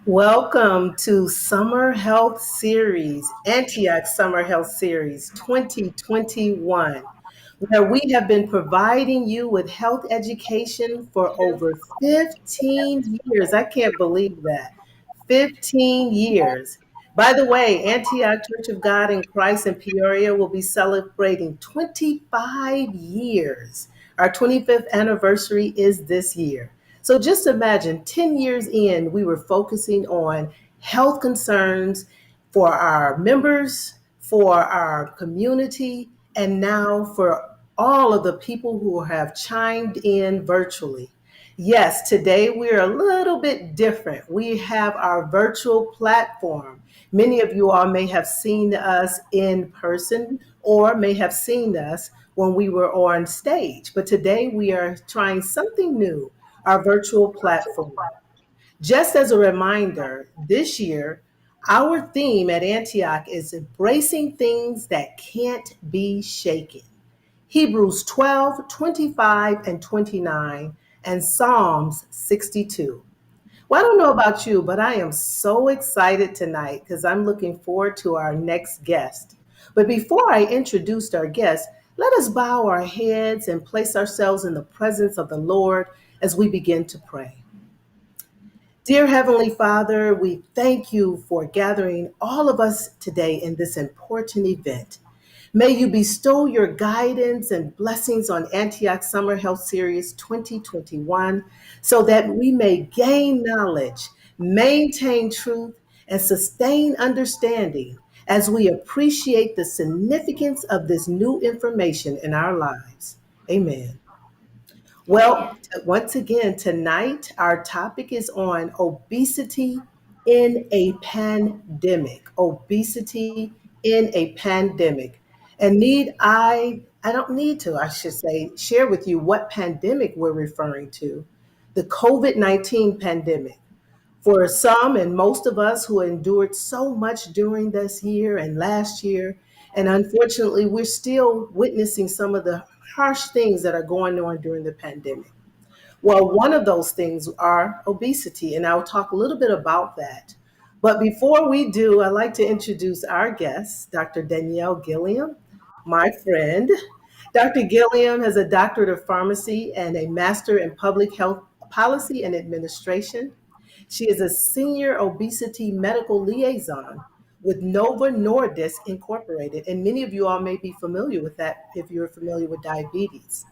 Welcome to Summer Health Series, Antioch Summer Health Series 2021, where we have been providing you with health education for over 15 years. I can't believe that. 15 years. By the way, Antioch Church of God in Christ in Peoria will be celebrating 25 years. Our 25th anniversary is this year. So just imagine 10 years in, we were focusing on health concerns for our members, for our community, and now for all of the people who have chimed in virtually. Yes, today we're a little bit different. We have our virtual platform. Many of you all may have seen us in person or may have seen us when we were on stage, but today we are trying something new, our virtual platform. Just as a reminder, this year, our theme at Antioch is embracing things that can't be shaken. Hebrews 12, 25, and 29, and Psalms 62. Well, I don't know about you, but I am so excited tonight because I'm looking forward to our next guest. But before I introduce our guest, let us bow our heads and place ourselves in the presence of the Lord as we begin to pray. Dear Heavenly Father, we thank you for gathering all of us today in this important event. May you bestow your guidance and blessings on Antioch Summer Health Series 2021 so that we may gain knowledge, maintain truth, and sustain understanding as we appreciate the significance of this new information in our lives. Amen. Well, once again, tonight our topic is on obesity in a pandemic. Obesity in a pandemic. And I don't need to, I should say, share with you what pandemic we're referring to. The COVID-19 pandemic. For some and most of us who endured so much during this year and last year, and unfortunately, we're still witnessing some of the harsh things that are going on during the pandemic. Well, one of those things are obesity, and I'll talk a little bit about that. But before we do, I'd like to introduce our guest, Dr. Danielle Gilliam, my friend. Dr. Gilliam has a doctorate of pharmacy and a master in public health policy and administration. She is a senior obesity medical liaison with Nova Nordisk Incorporated, and many of you all may be familiar with that if you're familiar with diabetes.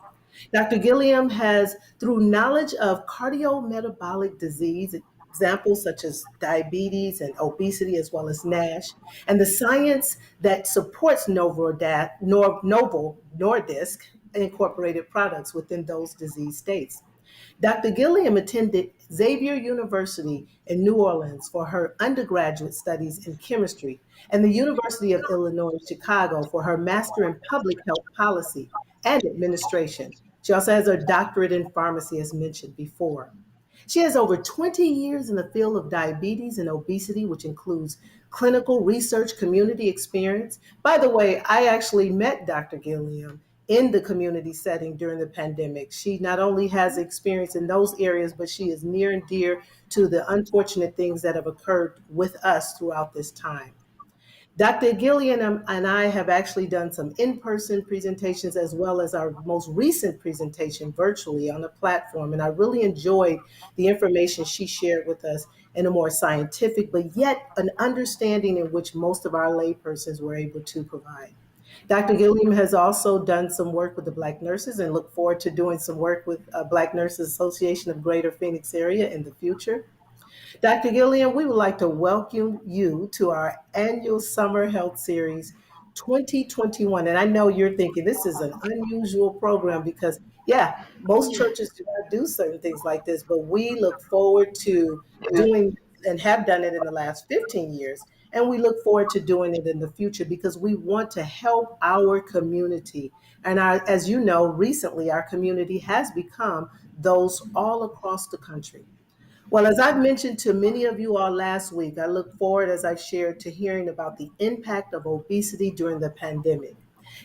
Dr. Gilliam has, through knowledge of cardiometabolic disease, examples such as diabetes and obesity, as well as NASH, and the science that supports Novo Nordisk incorporated products within those disease states. Dr. Gilliam attended Xavier University in New Orleans for her undergraduate studies in chemistry and the University of Illinois Chicago for her master in public health policy and administration. She also has her doctorate in pharmacy, as mentioned before. She has over 20 years in the field of diabetes and obesity, which includes clinical research community experience. By the way, I actually met Dr. Gilliam in the community setting during the pandemic. She not only has experience in those areas, but she is near and dear to the unfortunate things that have occurred with us throughout this time. Dr. Gillian and I have actually done some in-person presentations as well as our most recent presentation virtually on the platform. And I really enjoyed the information she shared with us in a more scientific, but yet an understanding in which most of our laypersons were able to provide. Dr. Gilliam has also done some work with the Black nurses and look forward to doing some work with Black Nurses Association of Greater Phoenix area in the future. Dr. Gilliam, we would like to welcome you to our annual Summer Health Series 2021. And I know you're thinking this is an unusual program because, yeah, most churches do not do certain things like this, but we look forward to doing and have done it in the last 15 years. And we look forward to doing it in the future because we want to help our community. And as you know, recently our community has become those all across the country. Well, as I've mentioned to many of you all last week, I look forward, as I've shared, to hearing about the impact of obesity during the pandemic.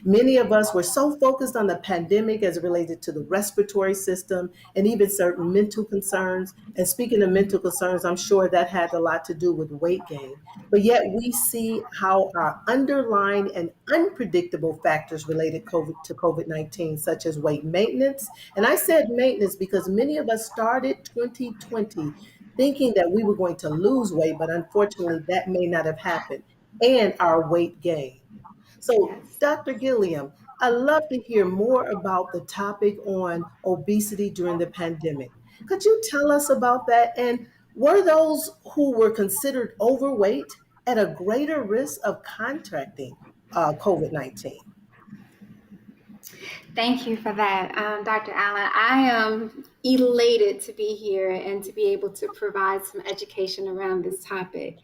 Many of us were so focused on the pandemic as it related to the respiratory system and even certain mental concerns. And speaking of mental concerns, I'm sure that had a lot to do with weight gain. But yet we see how our underlying and unpredictable factors related to COVID-19, such as weight maintenance. And I said maintenance because many of us started 2020 thinking that we were going to lose weight, but unfortunately that may not have happened, and our weight gain. So, Yes. Dr. Gilliam, I'd love to hear more about the topic on obesity during the pandemic. Could you tell us about that? And were those who were considered overweight at a greater risk of contracting COVID 19? Thank you for that, Dr. Allen. I am elated to be here and to be able to provide some education around this topic.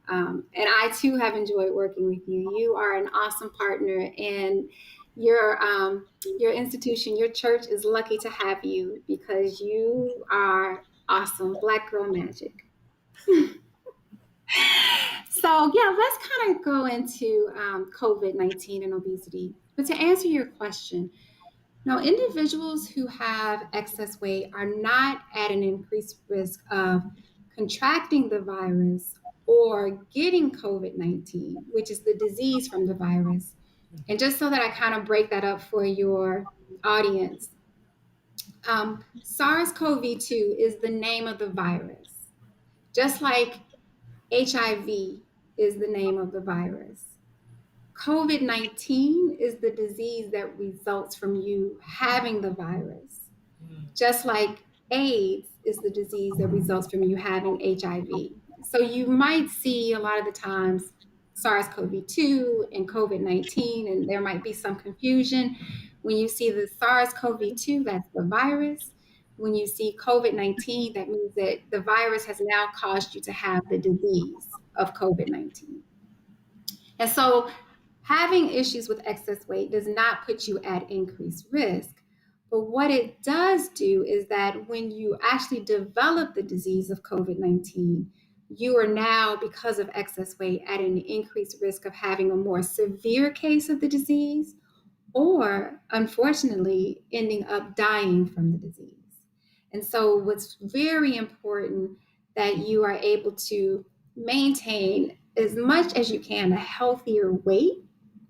And I too have enjoyed working with you. You are an awesome partner, and your institution, your church is lucky to have you because you are awesome. Black girl magic. So yeah, let's kind of go into COVID-19 and obesity. But to answer your question, now, individuals who have excess weight are not at an increased risk of contracting the virus or getting COVID 19, which is the disease from the virus. And just so that I kind of break that up for your audience, SARS CoV 2 is the name of the virus, just like HIV is the name of the virus. COVID 19 is the disease that results from you having the virus, just like AIDS is the disease that results from you having HIV. So you might see a lot of the times SARS CoV 2 and COVID 19, and there might be some confusion. When you see the SARS CoV 2, that's the virus. When you see COVID 19, that means that the virus has now caused you to have the disease of COVID 19. And so having issues with excess weight does not put you at increased risk. But what it does do is that when you actually develop the disease of COVID 19, you are now, because of excess weight, at an increased risk of having a more severe case of the disease or, unfortunately, ending up dying from the disease. And so, what's very important that you are able to maintain as much as you can a healthier weight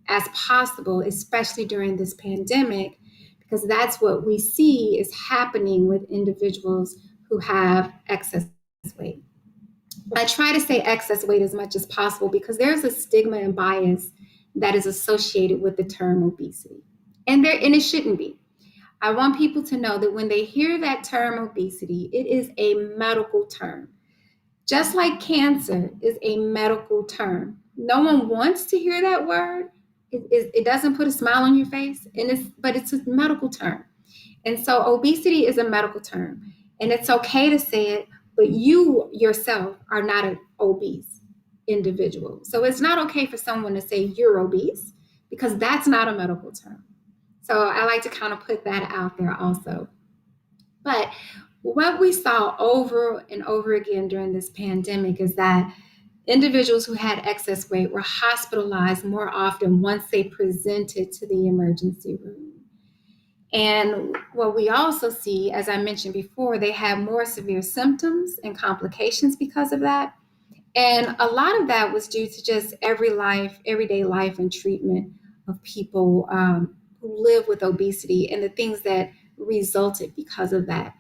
as possible, especially during this pandemic, because that's what we see is happening with individuals who have excess weight. I try to say excess weight as much as possible because there's a stigma and bias that is associated with the term obesity. And it shouldn't be. I want people to know that when they hear that term obesity, it is a medical term. Just like cancer is a medical term. No one wants to hear that word. It doesn't put a smile on your face, but it's a medical term. And so obesity is a medical term. And it's okay to say it, but you yourself are not an obese individual. So it's not okay for someone to say you're obese because that's not a medical term. So I like to kind of put that out there also. But what we saw over and over again during this pandemic is that individuals who had excess weight were hospitalized more often once they presented to the emergency room. And what we also see, as I mentioned before, they have more severe symptoms and complications because of that. And a lot of that was due to just everyday life and treatment of people who live with obesity and the things that resulted because of that,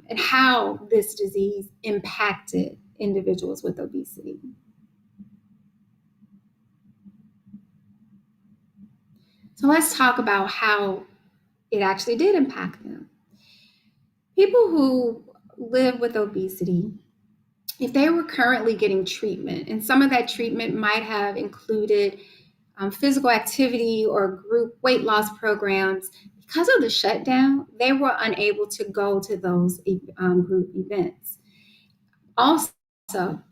and how this disease impacted individuals with obesity. So let's talk about how it actually did impact them. People who live with obesity, if they were currently getting treatment, and some of that treatment might have included physical activity or group weight loss programs, because of the shutdown, they were unable to go to those group events. Also,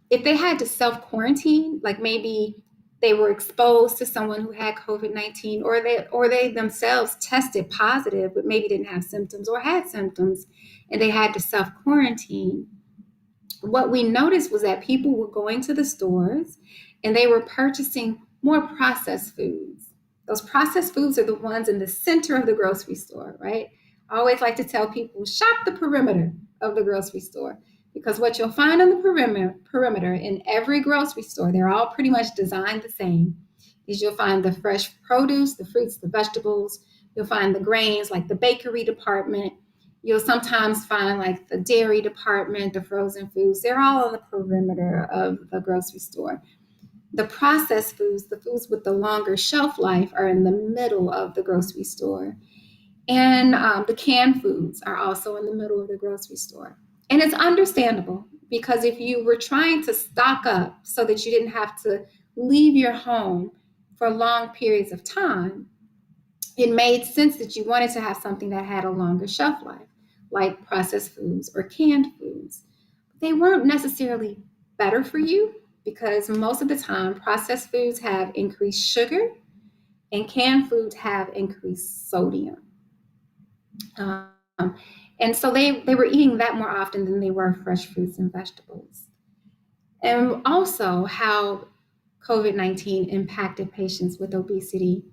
if they had to self quarantine, like maybe they were exposed to someone who had COVID 19, or they themselves tested positive, but maybe didn't have symptoms or had symptoms, and they had to self quarantine. What we noticed was that people were going to the stores and they were purchasing more processed foods. Those processed foods are the ones in the center of the grocery store, right? I always like to tell people, shop the perimeter of the grocery store, because what you'll find on the perimeter in every grocery store, they're all pretty much designed the same, is you'll find the fresh produce, the fruits, the vegetables. You'll find the grains, like the bakery department. You'll sometimes find like the dairy department, the frozen foods. They're all on the perimeter of the grocery store. The processed foods, the foods with the longer shelf life, are in the middle of the grocery store. And the canned foods are also in the middle of the grocery store. And it's understandable, because if you were trying to stock up so that you didn't have to leave your home for long periods of time, it made sense that you wanted to have something that had a longer shelf life, like processed foods or canned foods. They weren't necessarily better for you, because most of the time processed foods have increased sugar and canned foods have increased sodium. Um, and so they were eating that more often than they were fresh fruits and vegetables. And also, how COVID 19 impacted patients with obesity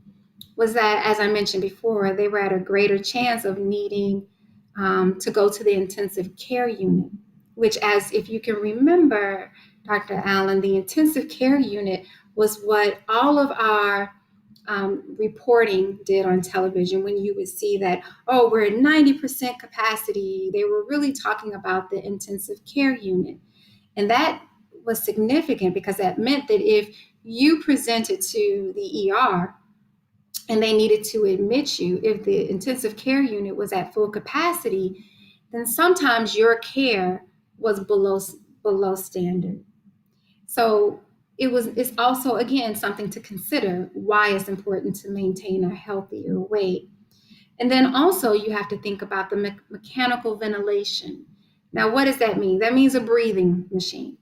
was that, as I mentioned before, they were at a greater chance of needing to go to the intensive care unit, which, as if you can remember, Dr. Allen, the intensive care unit was what all of our reporting did on television. When you would see that, oh, we're at 90% capacity, they were really talking about the intensive care unit. And that was significant, because that meant that if you presented to the ER and they needed to admit you, if the intensive care unit was at full capacity, then sometimes your care was below standard. So it's also, again, something to consider, why it's important to maintain a healthier weight. And then also you have to think about the mechanical ventilation. Now, what does that mean? That means a breathing machine.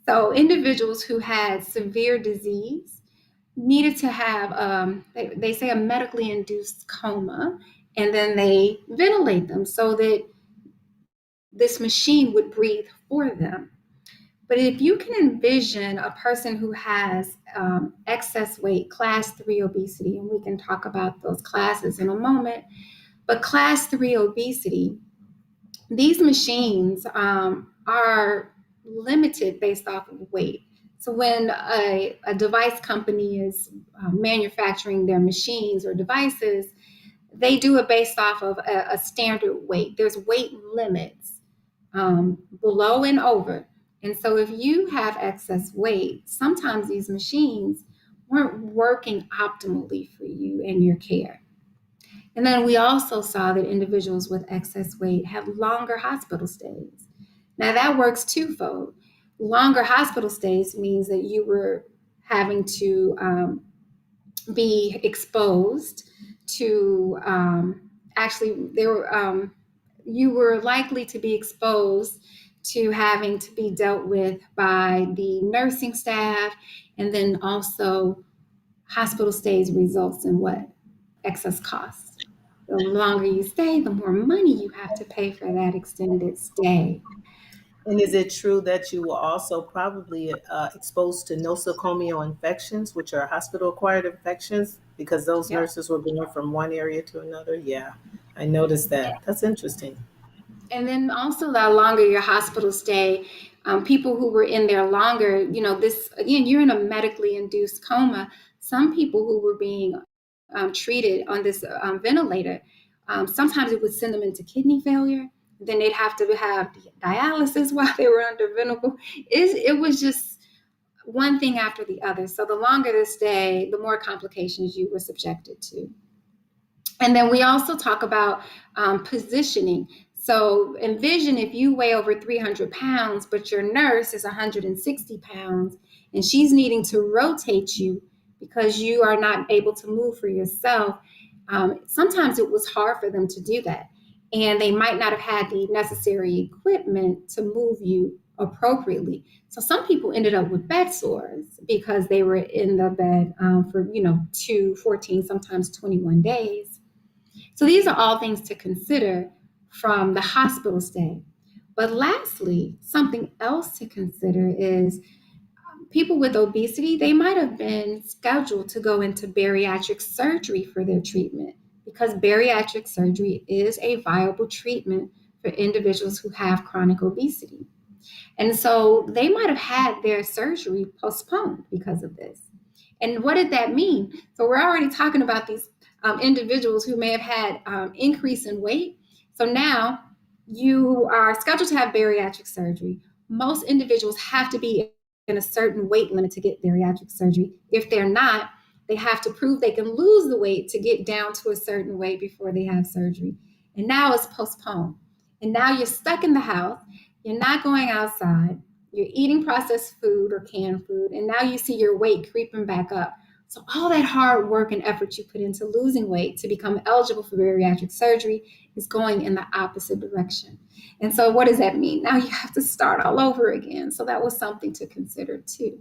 So individuals who had severe disease needed to have, they say, a medically induced coma, and then they ventilate them so that this machine would breathe for them. But if you can envision a person who has excess weight, class 3 obesity, and we can talk about those classes in a moment, but class 3 obesity, these machines are limited based off of weight. So when a device company is manufacturing their machines or devices, they do it based off of a standard weight. There's weight limits below and over. And so if you have excess weight, sometimes these machines weren't working optimally for you and your care. And then we also saw that individuals with excess weight have longer hospital stays. Now that works twofold. Longer hospital stays means that you were having to be exposed to, you were likely to be exposed to having to be dealt with by the nursing staff. And then also, hospital stays results in what? Excess costs. The longer you stay, the more money you have to pay for that extended stay. And is it true that you were also probably exposed to nosocomial infections, which are hospital-acquired infections, because those Yep. nurses were going from one area to another? Yeah, I noticed that. That's interesting. And then also, the longer your hospital stay, people who were in there longer, this, again, you're in a medically induced coma. Some people who were being treated on this ventilator, sometimes it would send them into kidney failure. Then they'd have to have dialysis while they were under ventilator. It was just one thing after the other. So the longer the stay, the more complications you were subjected to. And then we also talk about positioning. So envision if you weigh over 300 pounds, but your nurse is 160 pounds, and she's needing to rotate you because you are not able to move for yourself. Sometimes it was hard for them to do that. And they might not have had the necessary equipment to move you appropriately. So some people ended up with bed sores because they were in the bed for 14, sometimes 21 days. So these are all things to consider from the hospital stay. But lastly, something else to consider is people with obesity, they might have been scheduled to go into bariatric surgery for their treatment because bariatric surgery is a viable treatment for individuals who have chronic obesity. And so they might have had their surgery postponed because of this. And what did that mean? So we're already talking about these individuals who may have had increase in weight. So now you are scheduled to have bariatric surgery. Most individuals have to be in a certain weight limit to get bariatric surgery. If they're not, they have to prove they can lose the weight to get down to a certain weight before they have surgery. And now it's postponed. And now you're stuck in the house. You're not going outside. You're eating processed food or canned food. And now you see your weight creeping back up. So all that hard work and effort you put into losing weight to become eligible for bariatric surgery is going in the opposite direction. And so what does that mean? Now you have to start all over again. So that was something to consider too.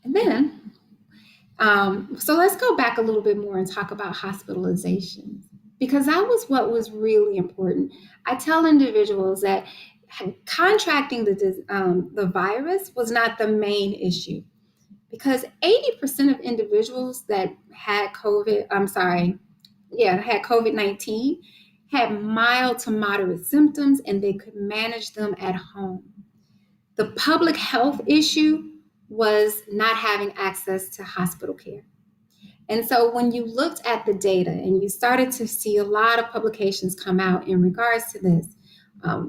And then, so let's go back a little bit more and talk about hospitalizations, because that was what was really important. I tell individuals that contracting the virus was not the main issue, because 80% of individuals that had had COVID-19 had mild to moderate symptoms and they could manage them at home. The public health issue was not having access to hospital care. And so when you looked at the data and you started to see a lot of publications come out in regards to this,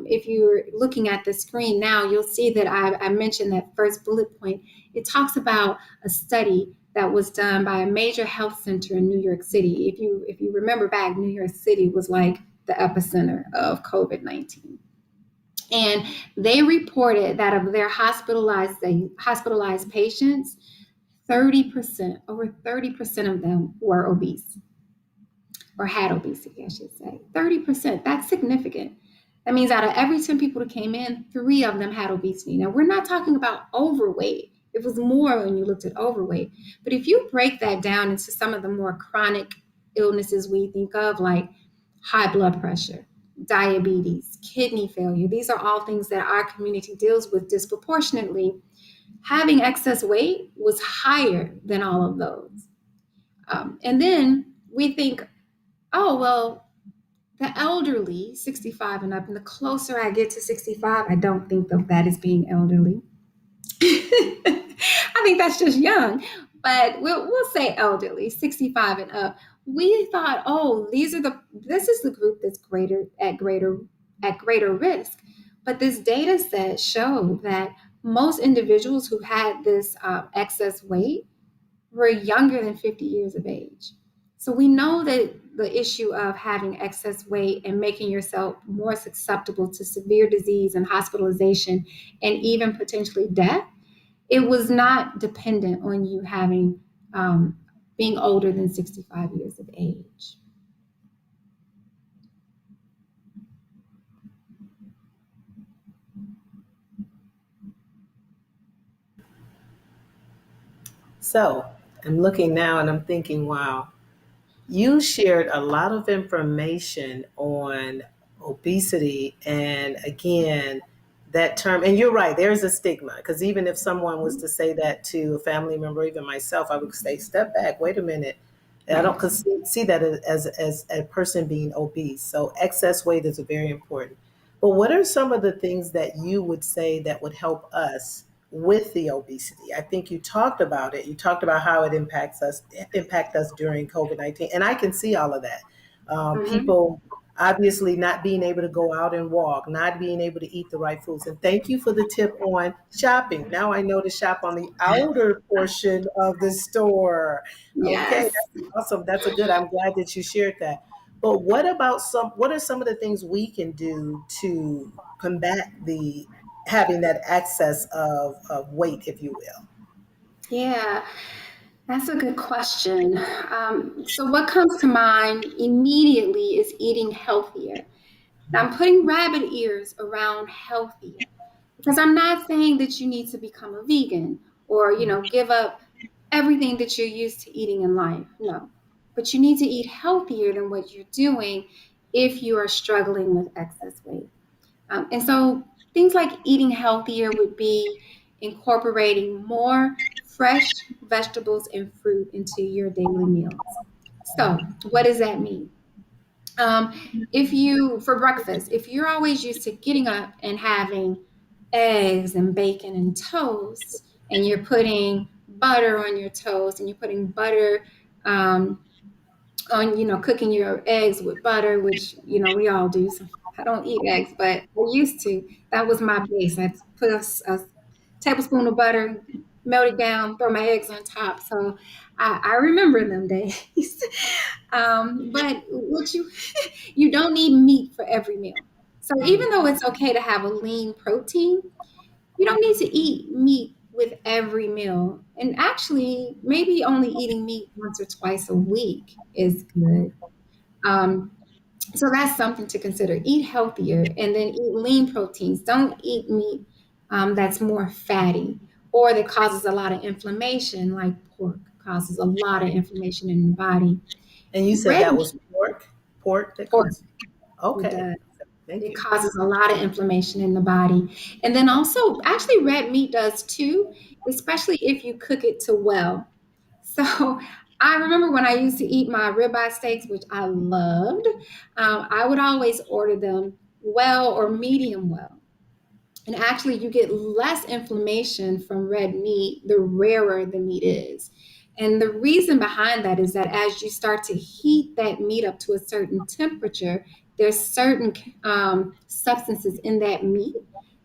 if you're looking at the screen now, you'll see that I mentioned that first bullet point. It talks about a study that was done by a major health center in New York City. If you remember back, New York City was like the epicenter of COVID-19. And they reported that of their hospitalized patients, 30%, over 30% of them were obese or had obesity, I should say. 30%, that's significant. That means out of every 10 people that came in, 3 of them had obesity. Now, we're not talking about overweight. It was more when you looked at overweight. But if you break that down into some of the more chronic illnesses we think of, like high blood pressure, diabetes, kidney failure, these are all things that our community deals with disproportionately. Having excess weight was higher than all of those. And then we think, oh, well, the elderly, 65 and up, and the closer I get to 65, I don't think of that as being elderly. I think that's just young, but we'll say elderly, 65 and up. We thought, oh, this is the group that's at greater risk. But this data set showed that most individuals who had this excess weight were younger than 50 years of age. So we know that the issue of having excess weight and making yourself more susceptible to severe disease and hospitalization and even potentially death, it was not dependent on you having being older than 65 years of age. So I'm looking now and I'm thinking, wow, you shared a lot of information on obesity. And again, that term, and you're right, there's a stigma. Because even if someone was to say that to a family member, even myself, I would say, step back, wait a minute. I Right. don't see that as a person being obese. So excess weight is very important. But what are some of the things that you would say that would help us with the obesity? I think you talked about it. You talked about how it impact us during COVID-19, and I can see all of that. Mm-hmm. People obviously not being able to go out and walk, not being able to eat the right foods. And thank you for the tip on shopping. Now I know to shop on the outer portion of the store. Okay, Yes. that's awesome. That's a good. I'm glad that you shared that. But what are some of the things we can do to combat the having that excess of weight, if you will? Yeah, that's a good question. So, what comes to mind immediately is eating healthier. Now, I'm putting rabbit ears around healthier because I'm not saying that you need to become a vegan or, give up everything that you're used to eating in life. No, but you need to eat healthier than what you're doing if you are struggling with excess weight. And so Things like eating healthier would be incorporating more fresh vegetables and fruit into your daily meals. So, what does that mean? If you, for breakfast, if you're always used to getting up and having eggs and bacon and toast, and you're putting butter on your toast, and you're putting butter um, on, cooking your eggs with butter, which, we all do. So I don't eat eggs, but I used to. That was my base. I'd put a tablespoon of butter, melt it down, throw my eggs on top. So I remember them days. But what you don't need meat for every meal. So even though it's okay to have a lean protein, you don't need to eat meat with every meal. And actually, maybe only eating meat once or twice a week is good. Um, so that's something to consider. Eat healthier and then eat lean proteins. Don't eat meat that's more fatty or that causes a lot of inflammation, like pork causes a lot of inflammation in the body. And you said Red that meat, was pork? Pork that pork, causes. it Okay. does. Thank It you. causes a lot of inflammation in the body. And then also, actually, red meat does too, especially if you cook it to well. So I remember when I used to eat my ribeye steaks, which I loved, I would always order them well or medium well. And actually, you get less inflammation from red meat the rarer the meat is. And the reason behind that is that as you start to heat that meat up to a certain temperature, there's certain substances in that meat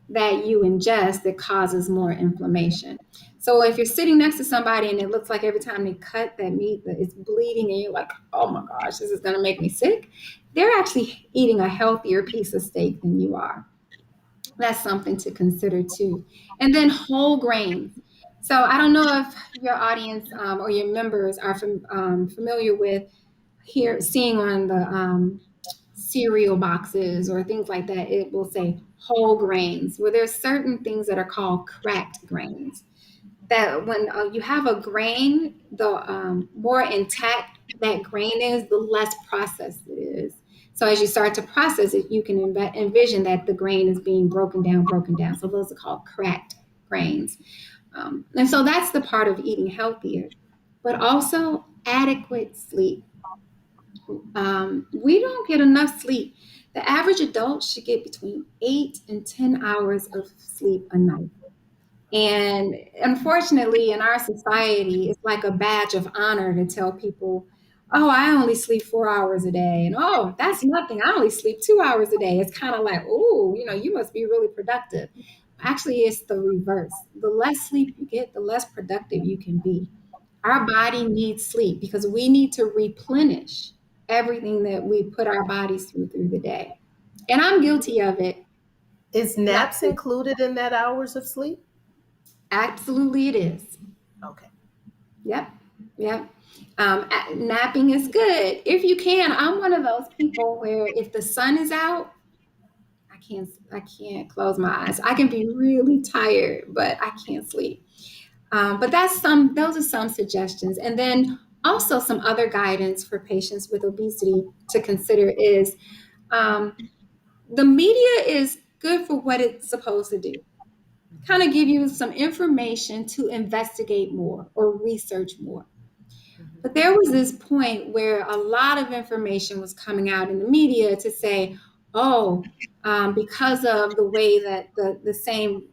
that you ingest that causes more inflammation. So if you're sitting next to somebody and it looks like every time they cut that meat that it's bleeding and you're like, oh my gosh, this is going to make me sick, they're actually eating a healthier piece of steak than you are. That's something to consider too. And then whole grains. So I don't know if your audience or your members are familiar with here seeing on the cereal boxes or things like that. It will say whole grains. Well, there's certain things that are called cracked grains that when you have a grain, the more intact that grain is, the less processed it is. So as you start to process it, you can envision that the grain is being broken down, broken down. So those are called cracked grains. And so that's the part of eating healthier, but also adequate sleep. We don't get enough sleep. The average adult should get between 8 and 10 hours of sleep a night. And unfortunately, in our society, it's like a badge of honor to tell people, oh, I only sleep 4 hours a day. And oh, that's nothing. I only sleep 2 hours a day. It's kind of like, oh, you must be really productive. Actually, it's the reverse. The less sleep you get, the less productive you can be. Our body needs sleep because we need to replenish everything that we put our bodies through the day. And I'm guilty of it. Is Not naps included in that hours of sleep? absolutely it is. Okay. Yep. Yep. Napping is good if you can. I'm one of those people where if the sun is out, I can't close my eyes. I can be really tired, but I can't sleep. But those are some suggestions. And then also some other guidance for patients with obesity to consider is um, the media is good for what it's supposed to do. Kind of give you some information to investigate more or research more. But there was this point where a lot of information was coming out in the media to say, oh, because of the way that the same,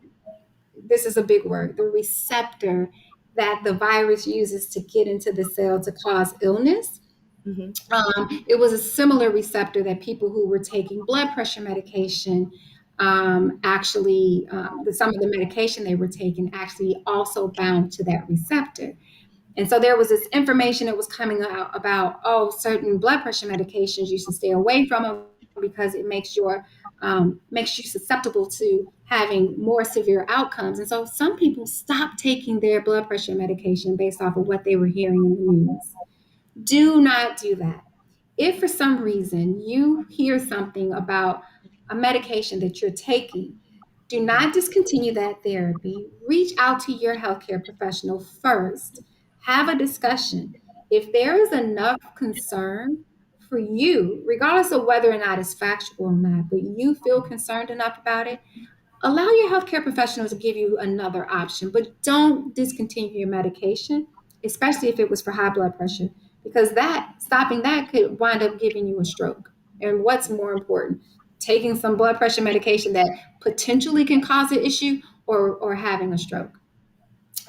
this is a big word, the receptor that the virus uses to get into the cell to cause illness. Mm-hmm. It was a similar receptor that people who were taking blood pressure medication actually, some of the medication they were taking actually also bound to that receptor. And so there was this information that was coming out about, oh, certain blood pressure medications you should stay away from them because it makes you susceptible to having more severe outcomes. And so some people stopped taking their blood pressure medication based off of what they were hearing in the news. Do not do that. If for some reason you hear something about a medication that you're taking, do not discontinue that therapy. Reach out to your healthcare professional first. Have a discussion. If there is enough concern for you, regardless of whether or not it's factual or not, but you feel concerned enough about it, allow your healthcare professional to give you another option, but don't discontinue your medication, especially if it was for high blood pressure, because that stopping that could wind up giving you a stroke. And what's more important, taking some blood pressure medication that potentially can cause an issue, or having a stroke.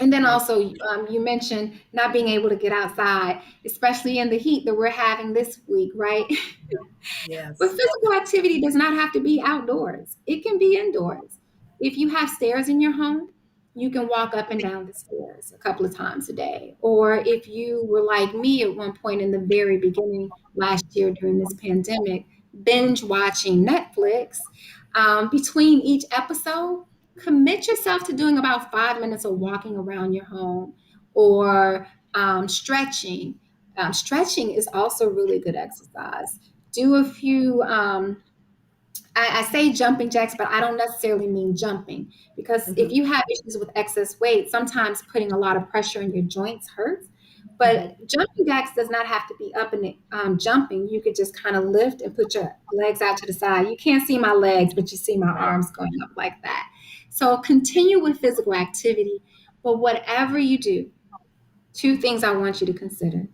And then Right. also, you mentioned not being able to get outside, especially in the heat that we're having this week, right? But Yes. physical activity does not have to be outdoors. It can be indoors. If you have stairs in your home, you can walk up and down the stairs a couple of times a day. Or if you were like me at one point in the very beginning last year during this pandemic, binge watching Netflix, between each episode, commit yourself to doing about 5 minutes of walking around your home, or stretching. Stretching is also really good exercise. Do a few, I say jumping jacks, but I don't necessarily mean jumping, because if Hmm. you have issues with excess weight, sometimes putting a lot of pressure on your joints hurts. But Hmm. jumping jacks does not have to be up and jumping. You could just kind of lift and put your legs out to the side. You can't see my legs, but you see my Right. arms going up like that. So continue with physical activity. But whatever you do, two things I want you to consider.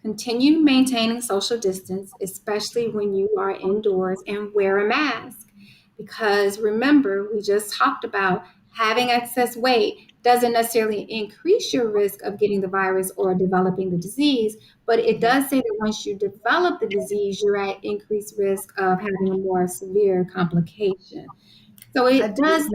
Continue maintaining social distance, especially when you are indoors, and wear a mask. Because remember, we just talked about having excess weight doesn't necessarily increase your risk of getting the virus or developing the disease, but it Hmm. does say that once you develop the disease, you're at increased risk of having a more severe complication. So I it do. does,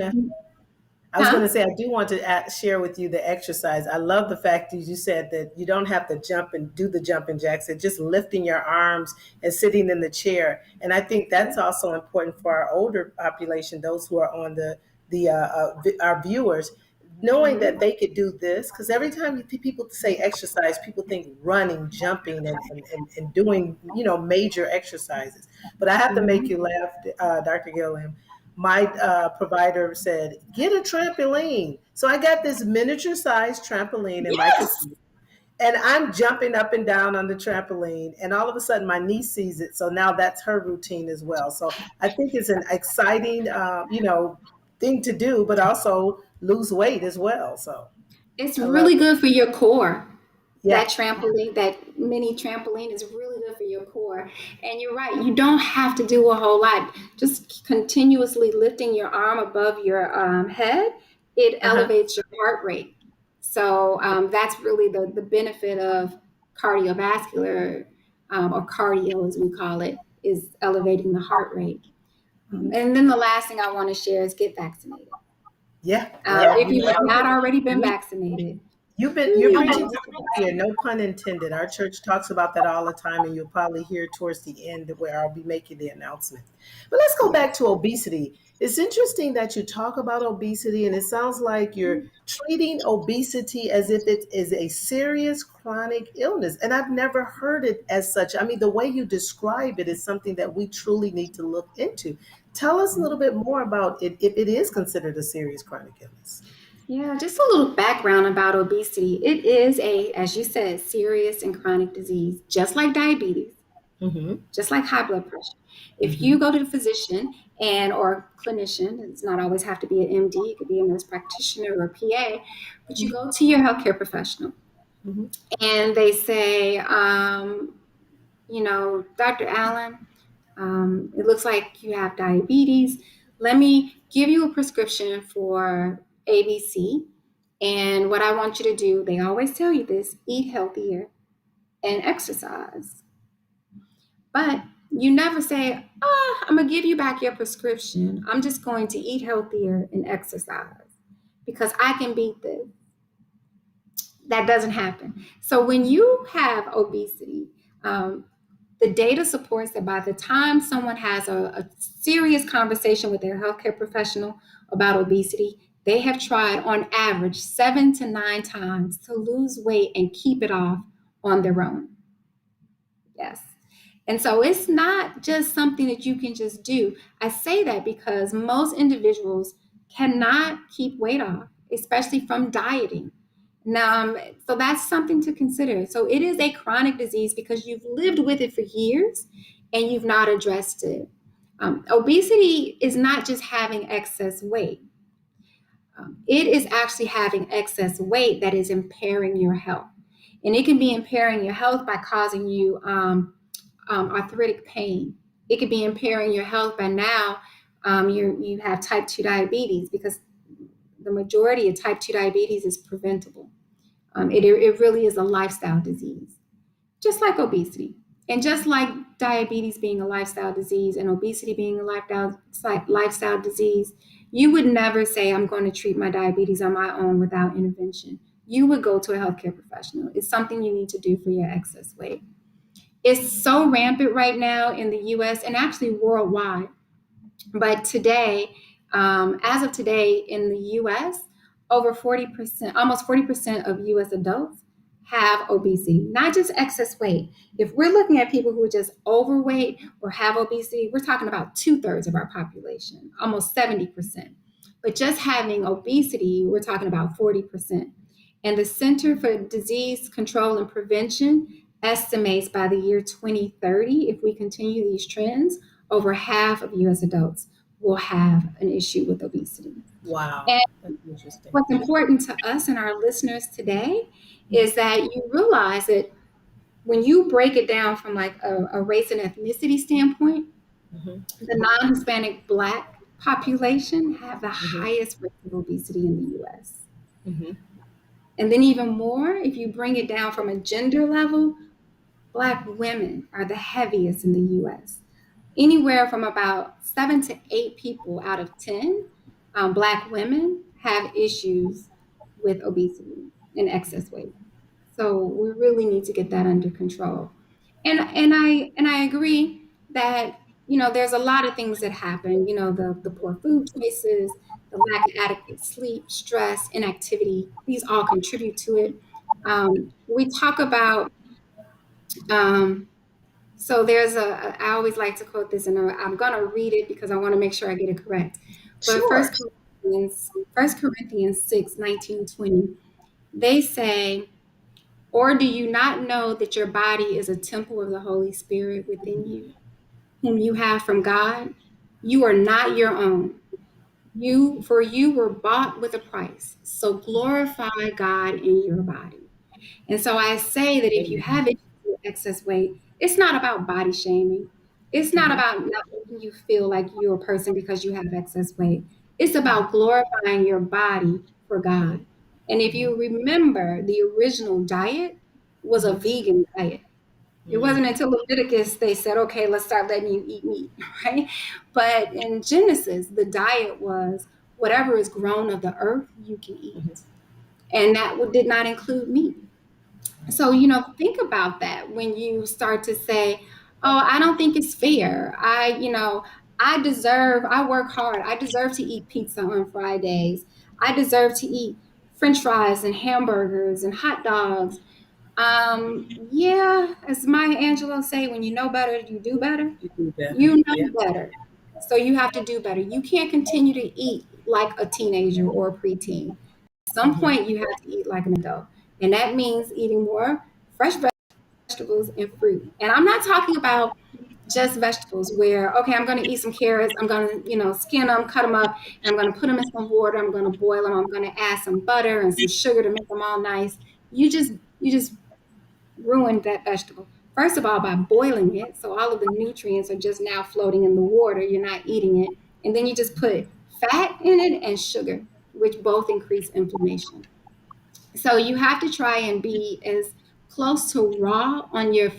I was going huh? to say, I do want to share with you the exercise. I love the fact that you said that you don't have to jump and do the jumping jacks. It's just lifting your arms and sitting in the chair. And I think that's also important for our older population, those who are on our viewers, knowing that Mhm. they could do this. Because every time people say exercise, people think running, jumping, and doing, major exercises. But I have to make Mhm. you laugh, Dr. Gilliam. My provider said, get a trampoline. So I got this miniature sized trampoline in my Yes. computer. And I'm jumping up and down on the trampoline. And all of a sudden, my niece sees it. So now that's her routine as well. So I think it's an exciting, thing to do, but also lose weight as well. So It's I love really it. good for your core. That Yeah. trampoline, that mini trampoline is really good for your core. And you're right, you don't have to do a whole lot. Just continuously lifting your arm above your head, it Uh huh. elevates your heart rate. So that's really the benefit of cardiovascular, or cardio as we call it, is elevating the heart rate. And then the last thing I want to share is get vaccinated. Yeah. Well, If you have not already been vaccinated, you're please. preaching to the choir, no pun intended. Our church talks about that all the time, and you'll probably hear towards the end where I'll be making the announcement. But let's go back to obesity. It's interesting that you talk about obesity, and it sounds like you're treating obesity as if it is a serious chronic illness. And I've never heard it as such. I mean, the way you describe it is something that we truly need to look into. Tell us a little bit more about it if it is considered a serious chronic illness. Yeah, just a little background about obesity. It is as you said, serious and chronic disease, just like diabetes, Mm-hmm. just like high blood pressure. If Mm-hmm. you go to the physician or clinician, it's not always have to be an MD, it could be a nurse practitioner or a PA, but you go to your healthcare professional Mm-hmm. and they say, Dr. Allen, it looks like you have diabetes. Let me give you a prescription for ABC. And what I want you to do, they always tell you this: eat healthier and exercise. But you never say, I'm going to give you back your prescription. I'm just going to eat healthier and exercise because I can beat this. That doesn't happen. So when you have obesity, the data supports that by the time someone has a serious conversation with their healthcare professional about obesity, they have tried on average 7 to 9 times to lose weight and keep it off on their own. Yes. And so it's not just something that you can just do. I say that because most individuals cannot keep weight off, especially from dieting. Now, so that's something to consider. So it is a chronic disease because you've lived with it for years and you've not addressed it. Obesity is not just having excess weight. It is actually having excess weight that is impairing your health. And it can be impairing your health by causing you arthritic pain. It could be impairing your health by now you have type 2 diabetes, because the majority of type 2 diabetes is preventable. It really is a lifestyle disease, just like obesity. And just like diabetes being a lifestyle disease and obesity being a lifestyle disease, you would never say, I'm going to treat my diabetes on my own without intervention. You would go to a healthcare professional. It's something you need to do for your excess weight. It's so rampant right now in the US and actually worldwide. But today, as of today in the US, over 40%, almost 40% of US adults have obesity, not just excess weight. If we're looking at people who are just overweight or have obesity, we're talking about 2/3 of our population, almost 70%. But just having obesity, we're talking about 40%. And the Center for Disease Control and Prevention estimates by the year 2030, if we continue these trends, over half of US adults will have an issue with obesity. Wow, And that's interesting. what's important to us and our listeners today is that you realize that when you break it down from like a race and ethnicity standpoint, Mhm, the non-Hispanic Black population have the mhm, highest rate of obesity in the US. mhm. And then even more, if you bring it down from a gender level, Black women are the heaviest in the US. Anywhere from about 7 to 8 people out of 10 Black women have issues with obesity and excess weight. So we really need to get that under control. And I agree that there's a lot of things that happen. The poor food choices, the lack of adequate sleep, stress, inactivity. These all contribute to it. We talk about um, so there's I always like to quote this, and I'm going to read it because I want to make sure I get it correct. But Sure. First Corinthians 6:19-20, they say, or do you not know that your body is a temple of the Holy Spirit within you, whom you have from God? You are not your own. For you were bought with a price. So glorify God in your body. And so I say that if you Amen. have excess weight, it's not about body shaming. It's not Mhm, about not making you feel like you're a person because you have excess weight. It's about glorifying your body for mhm, God. And if mhm, you remember, the original diet was a mhm, vegan diet. It mhm, wasn't until Leviticus they said, okay, let's start letting you eat meat, right? But in Genesis, the diet was whatever is grown of the earth, you can eat. mhm, And that did not include meat. So, think about that when you start to say, oh, I don't think it's fair. I work hard. I deserve to eat pizza on Fridays. I deserve to eat French fries and hamburgers and hot dogs. Yeah, as Maya Angelou say, when you know better, you do better. you do better. You Yeah. know better. So you have to do better. You can't continue to eat like a teenager or a preteen. At some Mhm, point, you have to eat like an adult. And that means eating more fresh vegetables and fruit. And I'm not talking about just vegetables where, okay, I'm going to eat some carrots. I'm going to, skin them, cut them up, and I'm going to put them in some water. I'm going to boil them. I'm going to add some butter and some sugar to make them all nice. You just ruined that vegetable. First of all, by boiling it, so all of the nutrients are just now floating in the water. You're not eating it. And then you just put fat in it and sugar, which both increase inflammation. So you have to try and be as close to raw on your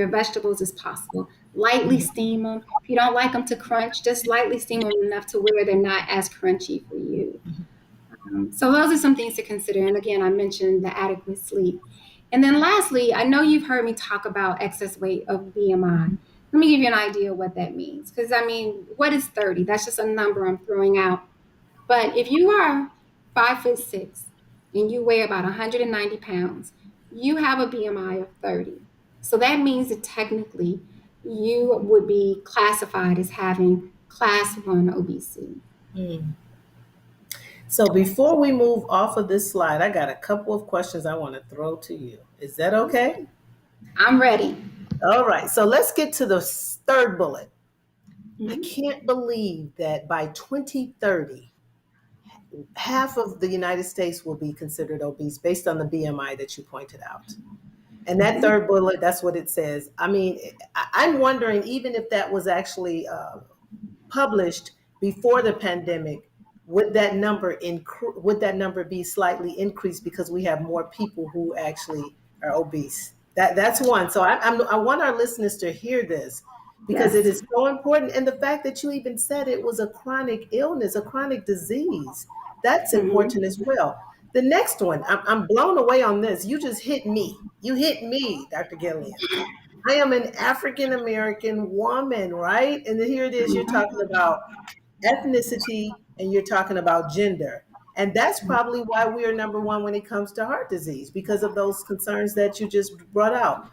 vegetables as possible. Lightly mhm, steam them. If you don't like them to crunch, just lightly steam them enough to where they're not as crunchy for you. So those are some things to consider. And again, I mentioned the adequate sleep. And then lastly, I know you've heard me talk about excess weight of BMI. Let me give you an idea of what that means. Because I mean, what is 30? That's just a number I'm throwing out. But if you are 5'6" and you weigh about 190 pounds, you have a BMI of 30. So that means that technically you would be classified as having class 1 obesity. mm. So before we move off of this slide, I got a couple of questions I want to throw to you. Is that okay? I'm ready. All right. So let's get to the third bullet. I Mhm. can't believe that by 2030, half of the United States will be considered obese based on the BMI that you pointed out. And that Mhm. third bullet, that's what it says. I mean, I'm wondering, even if that was actually published before the pandemic, would that number be slightly increased because we have more people who actually are obese? That's one. So I want our listeners to hear this because it Yes. is so important. And the fact that you even said it was a chronic illness, a chronic disease, that's Mhm. important as well. The next one, I'm blown away on this. You just hit me. You hit me, Dr. Gilliam. I am an African American woman, right? And then here it is, you're talking about ethnicity and you're talking about gender. And that's probably why we are number one when it comes to heart disease because of those concerns that you just brought out.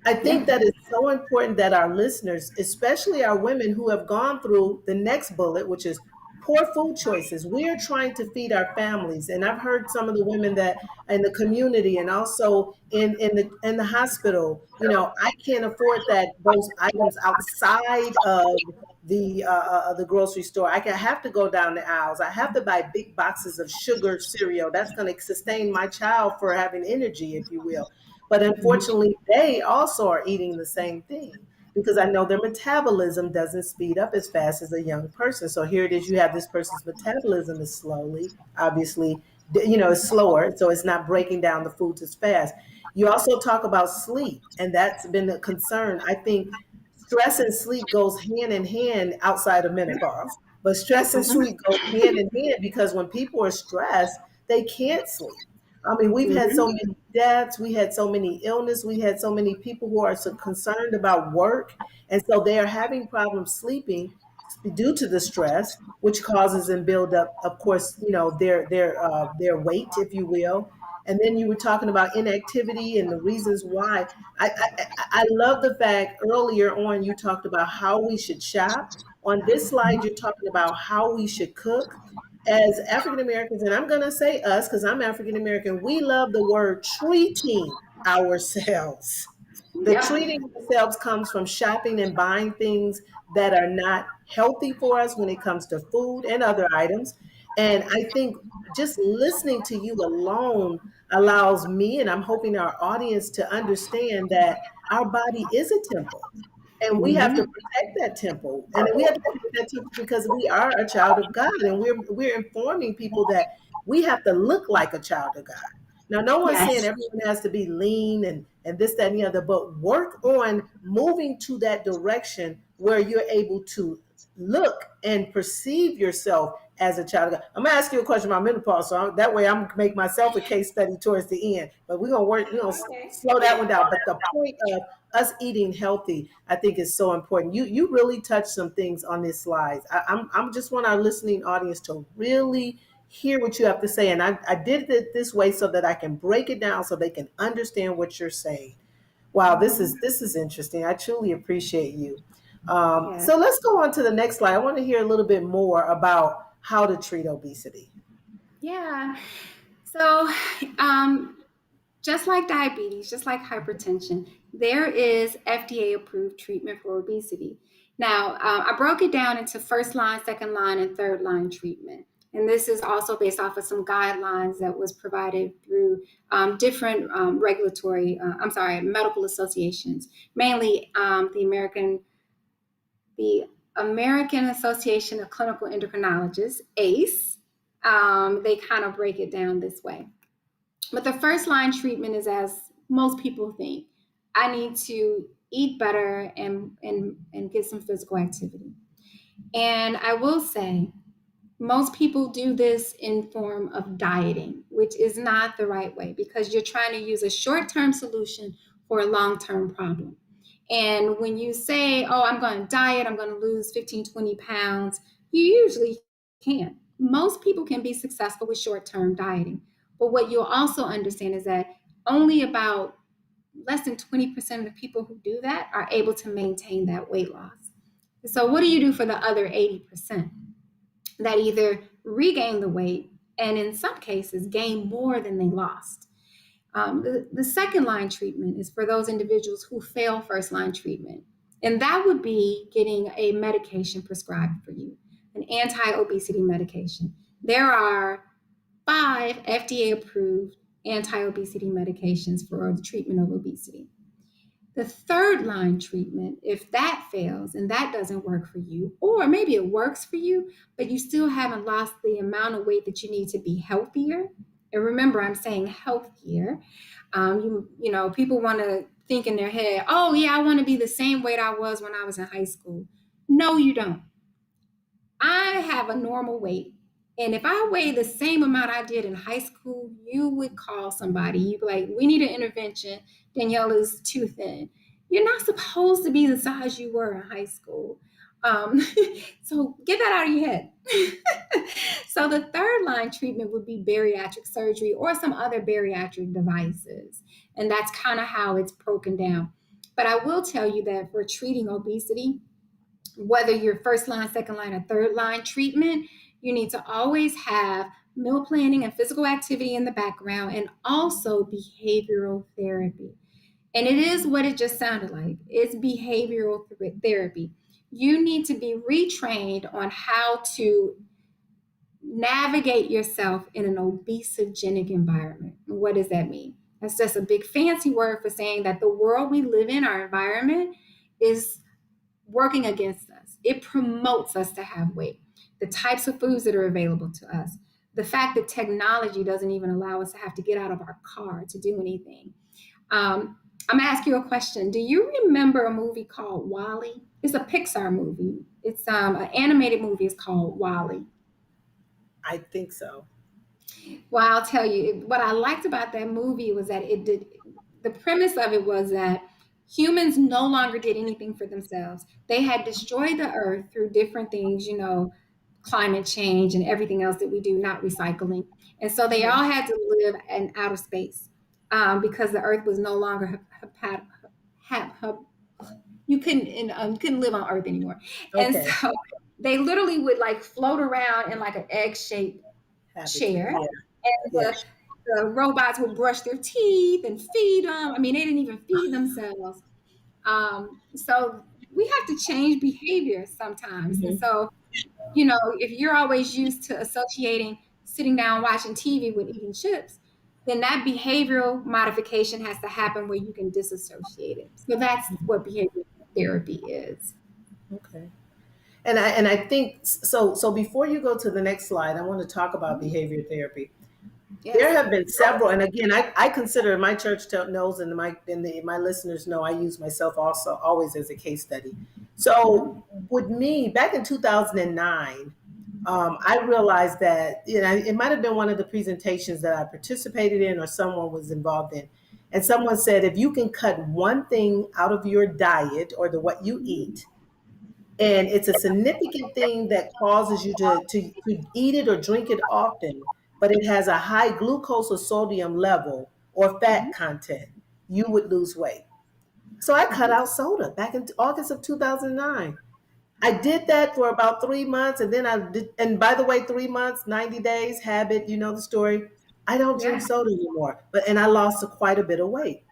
I Yeah. think that it's so important that our listeners, especially our women who have gone through the next bullet, which is poor food choices, we are trying to feed our families. And I've heard some of the women that in the community and also in the hospital, I can't afford those items outside of the grocery store. have to go down the aisles. I have to buy big boxes of sugar cereal. That's going to sustain my child for having energy, if you will. But unfortunately, they also are eating the same thing because I know their metabolism doesn't speed up as fast as a young person. So here it is, you have this person's metabolism is slowly, obviously, it's slower, so it's not breaking down the foods as fast. You also talk about sleep, and that's been a concern. I think stress and sleep goes hand in hand outside of menopause, but stress and Mhm. sleep go hand in hand because when people are stressed, they can't sleep. I mean, we've had so Mhm. many deaths, we had so many illness, we had so many people who are so concerned about work, and so they are having problems sleeping due to the stress, which causes them build up, of course, their weight, if you will. And then you were talking about inactivity and the reasons why. I love the fact earlier on you talked about how we should shop. On this slide, you're talking about how we should cook as African Americans, and I'm going to say us because I'm African American, we love the word treating ourselves. The Yep. treating ourselves comes from shopping and buying things that are not healthy for us when it comes to food and other items. And I think just listening to you alone allows me, and I'm hoping our audience to understand that our body is a temple and we have to Mhm. protect that temple. And we have to protect that temple because we are a child of God. And we're informing people that we have to look like a child of God. Now, no one's saying Yes. everyone has to be lean and this, that, and the other, but work on moving to that direction where you're able to look and perceive yourself as a child of God. I'm gonna ask you a question about menopause, so that way I'm gonna make myself a case study towards the end. But we're gonna Okay. slow that one down. But the point of us eating healthy, I think, is so important. You really touched some things on this slide. I'm just want our listening audience to really hear what you have to say, and I did it this way so that I can break it down so they can understand what you're saying. Wow, this is interesting. I truly appreciate you. Yes. So let's go on to the next slide. I want to hear a little bit more about how to treat obesity. Yeah. So, um, just like diabetes, just like hypertension, there is FDA approved treatment for obesity. Now, I broke it down into first line, second line, and third line treatment. And this is also based off of some guidelines that was provided through different medical associations, mainly the American Association of Clinical Endocrinologists, ACE. They kind of break it down this way. But the first line treatment is as most people think. I need to eat better and get some physical activity. And I will say, most people do this in form of dieting, which is not the right way because you're trying to use a short-term solution for a long-term problem. And when you say, oh, I'm going to diet, I'm going to lose 15, 20 pounds, you usually can. Most people can be successful with short-term dieting. But what you'll also understand is that only about less than 20% of the people who do that are able to maintain that weight loss. So what do you do for the other 80%? That either regain the weight and in some cases gain more than they lost. The second line treatment is for those individuals who fail first line treatment. And that would be getting a medication prescribed for you, an anti obesity medication. There are 5 FDA approved anti obesity medications for the treatment of obesity. The third line treatment, if that fails and that doesn't work for you, or maybe it works for you, but you still haven't lost the amount of weight that you need to be healthier. And remember, I'm saying healthier. People want to think in their head, oh, yeah, I want to be the same weight I was when I was in high school. No, you don't. I have a normal weight. And if I weigh the same amount I did in high school, you would call somebody. You'd be like, we need an intervention. Danielle is too thin. You're not supposed to be the size you were in high school. Um, so get that out of your head. So the third line treatment would be bariatric surgery or some other bariatric devices. And that's kind of how it's broken down. But I will tell you that for treating obesity, whether you're first line, second line, or third line treatment, you need to always have meal planning and physical activity in the background and also behavioral therapy. And it is what it just sounded like. It's behavioral therapy. You need to be retrained on how to navigate yourself in an obesogenic environment. What does that mean? That's just a big fancy word for saying that the world we live in, our environment, is working against us. It promotes us to have weight. The types of foods that are available to us, the fact that technology doesn't even allow us to have to get out of our car to do anything. I'm gonna ask you a question. Do you remember a movie called WALL-E? It's a Pixar movie. It's an animated movie. It's called WALL-E. I think so. Well, I'll tell you what I liked about that movie was that it did. The premise of it was that humans no longer did anything for themselves. They had destroyed the earth through different things, climate change and everything else that we do, not recycling. And so they all had to live in outer space because the earth was no longer you couldn't live on earth anymore. And Okay. so they literally would like float around in like an egg-shaped Habits. chair, Yeah. and Yeah. the robots would brush their teeth and feed them. I mean, they didn't even feed themselves. So we have to change behavior sometimes. And Mhm. so, if you're always used to associating sitting down watching TV with eating chips, then that behavioral modification has to happen where you can disassociate it. So that's what behavioral therapy is. Okay. And I think so. So before you go to the next slide, I want to talk about behavior therapy. There Yes. have been several, and again, I consider my church knows, and my listeners know I use myself also always as a case study. So Mhm. with me, back in 2009, I realized that it might have been one of the presentations that I participated in or someone was involved in, and someone said if you can cut one thing out of your diet or the what you eat, and it's a significant thing that causes you to eat it or drink it often, but it has a high glucose or sodium level or fat Mhm. content, you would lose weight. So I cut Mhm. out soda back in August of 2009. I did that for about 3 months, and then I did, and by the way, 3 months, 90 days, habit, you know the story. I don't drink Yeah. soda anymore, and I lost quite a bit of weight.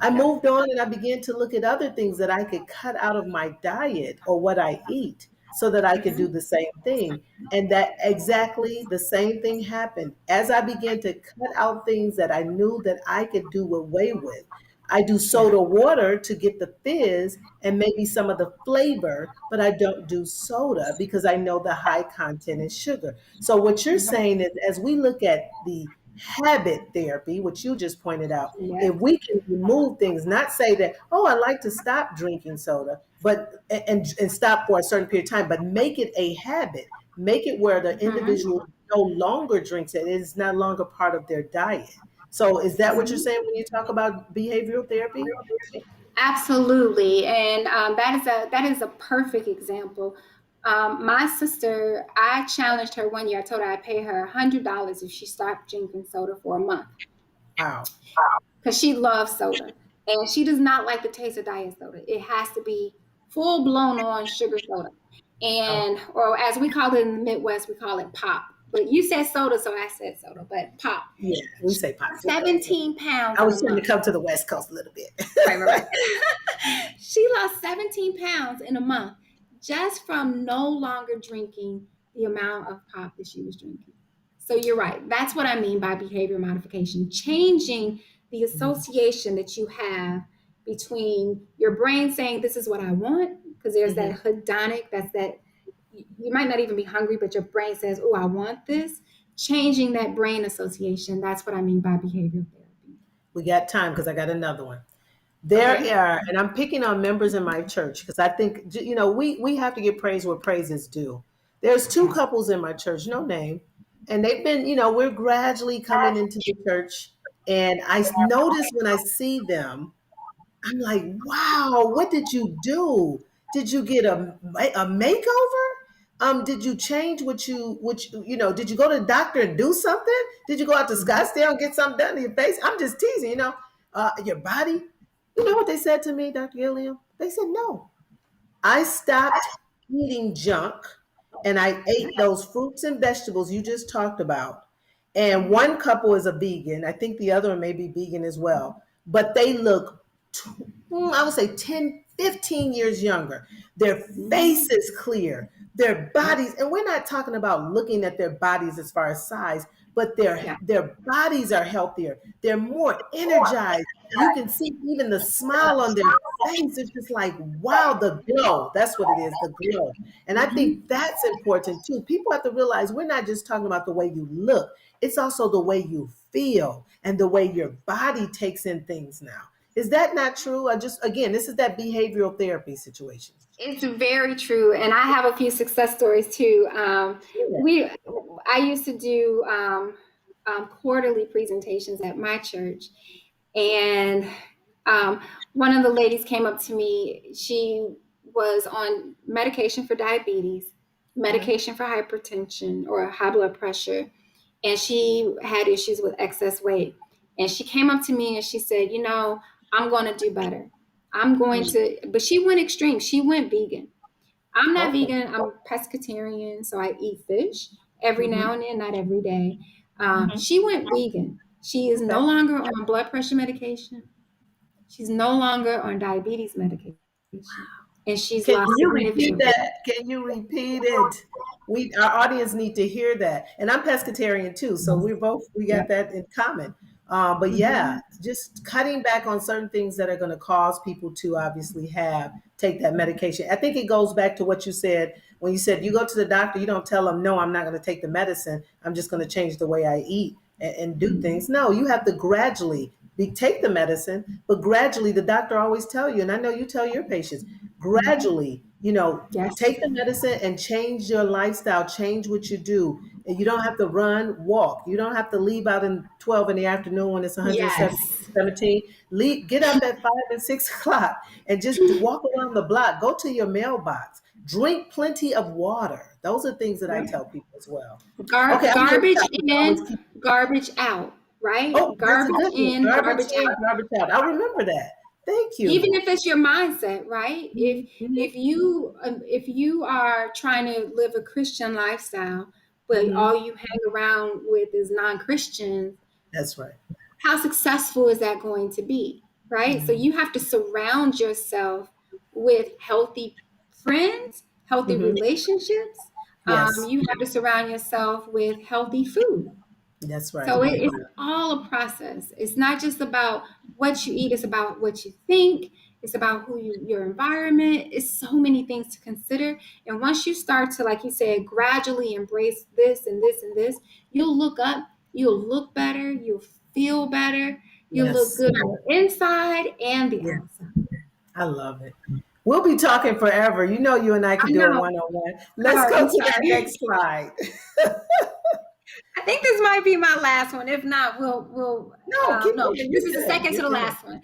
I Yep. moved on and I began to look at other things that I could cut out of my diet or what I eat so that I could do Mhm. the same thing. And that exactly the same thing happened. As I began to cut out things that I knew that I could do away with, I do Yeah. soda water to get the fizz and maybe some of the flavor, but I don't do soda because I know the high content in sugar. So, what you're Mhm. saying is, as we look at the habit therapy, which you just pointed out, if Yes. we can remove things, not say that, oh, I like to stop drinking soda, but and stop for a certain period of time, but make it a habit, make it where the Mhm. individual no longer drinks it. It is no longer part of their diet. So is that what you're Mhm. saying when you talk about behavioral therapy? Absolutely, and that is a perfect example. My sister, I challenged her one year. I told her I'd pay her $100 if she stopped drinking soda for a month Wow. because she loves soda and she does not like the taste of diet soda. It has to be full blown on sugar soda, Oh, and or as we call it in the Midwest, we call it pop. but you said soda, so I said soda, but pop. Yeah, we say pop. 17 pounds I in a was trying to month. come to the West Coast a little bit. Right, right, right. She lost 17 pounds in a month just from no longer drinking the amount of pop that she was drinking. So you're right. That's what I mean by behavior modification, changing the Mhm, association that you have between your brain saying, this is what I want, because there's mhm. that hedonic, that's that you might not even be hungry, but your brain says, oh, I want this. Changing that brain association. That's what I mean by behavioral therapy. We got time because I got another one. There Okay. are, and I'm picking on members in my church because I think we have to give praise where praise is due. There's two Okay. couples in my church, no name, and they've been, we're gradually coming into the church, and I notice when I see them, I'm like, wow, what did you do? Did you get a makeover? Did you change did you go to the doctor and do something? Did you go out to Scottsdale and get something done to your face? I'm just teasing, your body. You know what they said to me, Dr. Gilliam? They said, no. I stopped eating junk and I ate those fruits and vegetables you just talked about. And one couple is a vegan. I think the other one may be vegan as well. But they look, I would say 10, 15 years younger. Their Mhm. face is clear. Their Yep. bodies, and we're not talking about looking at their bodies as far as size, but their Yeah. their bodies are healthier. They're more energized. You can see even the smile on their face. It's just like, wow, the glow. That's what it is, the glow. And I think Mhm. that's important too. People have to realize we're not just talking about the way you look, it's also the way you feel and the way your body takes in things now. Is that not true? Again, this is that behavioral therapy situation. It's very true, and I have a few success stories too. Yeah. I used to do quarterly presentations at my church, and um, one of the ladies came up to me. She was on medication for diabetes, Okay. medication for hypertension or high blood pressure, and she had issues with excess weight. And she came up to me and she said, I'm going to do better. I'm going Mm. to, but she went extreme. She went vegan. I'm not Okay. vegan. I'm pescatarian, so I eat fish every Hmm. now and then, not every day. Hmm. She went vegan. She is no Okay. longer on blood pressure medication. She's no longer on diabetes medication, and she's Can lost you repeat significant weight. that? Can you repeat it? Our audience need to hear that. And I'm pescatarian too, so we got Yep. that in common. But yeah, Mhm. just cutting back on certain things that are going to cause people to obviously take that medication. I think it goes back to what you said when you said you go to the doctor, you don't tell them, no, I'm not going to take the medicine. I'm just going to change the way I eat and do things. No, you have to gradually take the medicine, but gradually the doctor always tell you, and I know you tell your patients, Mhm. gradually, Yes. take the medicine and change your lifestyle, change what you do. And you don't have to run, walk. You don't have to leave out in 12 in the afternoon when it's Yes. 117. Leave, get up at 5 and 6 o'clock and just walk around the block. Go to your mailbox. Drink plenty of water. Those are things that I Yep. tell people as well. Okay, I'm gonna Garbage stop. We always in, keep. garbage out, right? Oh, that's a Garbage good one. in, Garbage garbage in, out. garbage out. I'll remember that. Thank Even you. if it's your mindset, right? if Hmm. if you if you are trying to live a Christian lifestyle, but Hmm. all you hang around with is non-Christians, That's right. how successful is that going to be, right? So you have to surround yourself with healthy friends, healthy Hmm. relationships. Yes, You have to surround yourself with healthy food. that's right. So it's all a process. It's not just about what you eat, it's about what you think, it's about your environment. It's so many things to consider. And once you start to, like you said, gradually embrace this and this and this, you'll look up, you'll look better, you'll feel better, you'll look Yes, good on the inside and the yeah, outside. I love it. We'll be talking forever. You and I I could do a know. one-on-one. Oh, Let's go I'm to that sorry. next slide. I think this might be my last one. If not, we'll No, keep no. going. This You're is the good. second to You're the good. last one.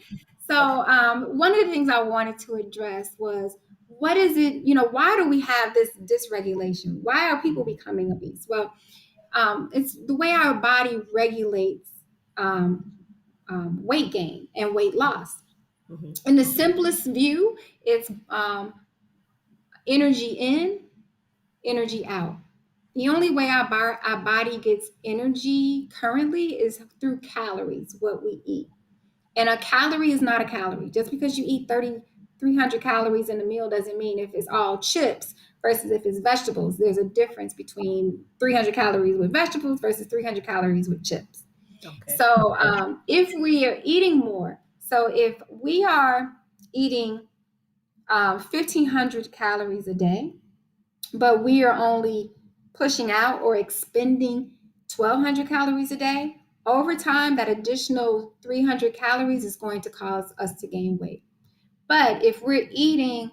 Okay. So one of the things I wanted to address was what is it? Why do we have this dysregulation? Why are people becoming obese? Well, it's the way our body regulates um, weight gain and weight loss. Hmm. In the simplest view, it's energy in, energy out. The only way our body gets energy currently is through calories, what we eat. And a calorie is not a calorie. Just because you eat 300 calories in a meal doesn't mean if it's all chips versus if it's vegetables. There's a difference between 300 calories with vegetables versus 300 calories with chips. Okay. So if we are eating more, so if we are eating 1,500 calories a day, but we are only pushing out or expending 1,200 calories a day, over time, that additional 300 calories is going to cause us to gain weight. But if we're eating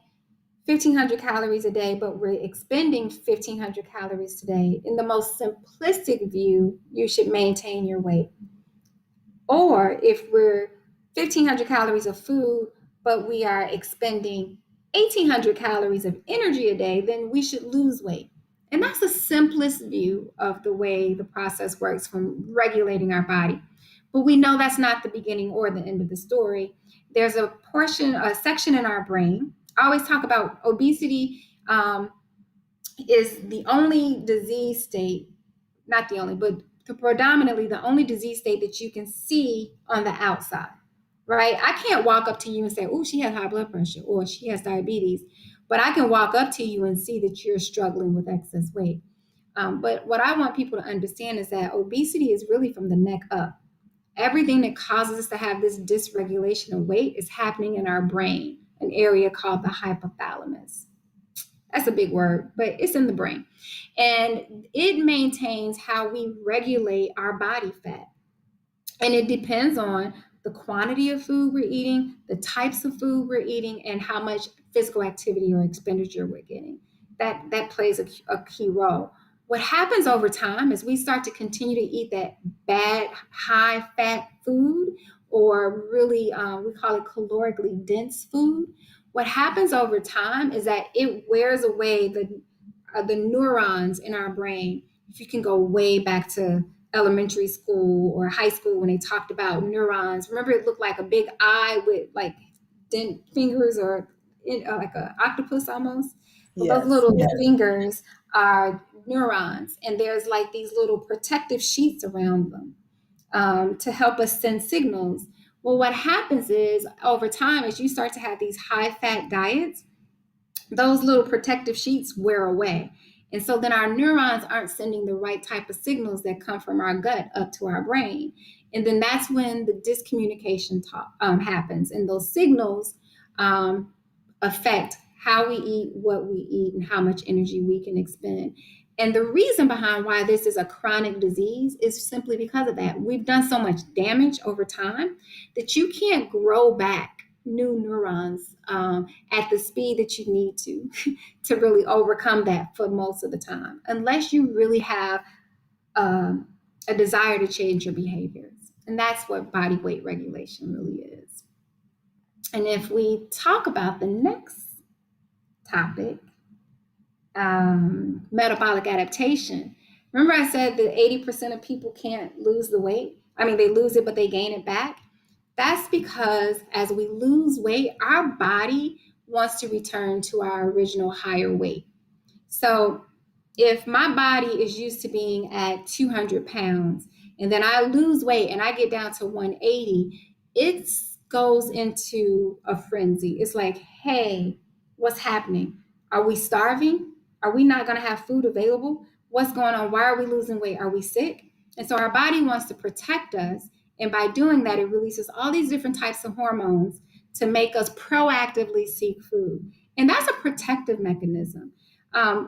1,500 calories a day, but we're expending 1,500 calories today, in the most simplistic view, you should maintain your weight. Or if we're 1,500 calories of food, but we are expending 1,800 calories of energy a day, then we should lose weight. And that's the simplest view of the way the process works from regulating our body. But we know that's not the beginning or the end of the story. There's a section in our brain. I always talk about obesity is the only disease state, not the only, but predominantly the only disease state that you can see on the outside, right? I can't walk up to you and say, oh, she has high blood pressure or she has diabetes, but I can walk up to you and see that you're struggling with excess weight. But what I want people to understand is that obesity is really from the neck up. Everything that causes us to have this dysregulation of weight is happening in our brain, an area called the hypothalamus. That's a big word, but it's in the brain. And it maintains how we regulate our body fat. And it depends on the quantity of food we're eating, the types of food we're eating, and how much physical activity or expenditure we're getting. That plays a key role. What happens over time is we start to continue to eat that bad, high fat food, or really, we call it calorically dense food. What happens over time is that it wears away the neurons in our brain. If you can go way back to elementary school or high school when they talked about neurons, remember it looked like a big eye with like dent fingers or like an octopus almost. Well, those Yes. little fingers are neurons, and there's like these little protective sheets around them to help us send signals. Well, what happens is over time, as you start to have these high fat diets, those little protective sheets wear away. And so then our neurons aren't sending the right type of signals that come from our gut up to our brain. And then that's when the discommunication happens. And those signals affect how we eat, what we eat, and how much energy we can expend. And the reason behind why this is a chronic disease is simply because of that. We've done so much damage over time that you can't grow back new neurons at the speed that you need to really overcome that for most of the time, unless you really have a desire to change your behaviors. And that's what body weight regulation really is. And if we talk about the next topic, metabolic adaptation. Remember I said that 80% of people can't lose the weight? I mean, they lose it, but they gain it back. That's because as we lose weight, our body wants to return to our original higher weight. So if my body is used to being at 200 pounds and then I lose weight and I get down to 180, it goes into a frenzy. It's like, hey, what's happening? Are we starving? Are we not going to have food available? What's going on? Why are we losing weight? Are we sick? And so our body wants to protect us. And by doing that, it releases all these different types of hormones to make us proactively seek food. And that's a protective mechanism.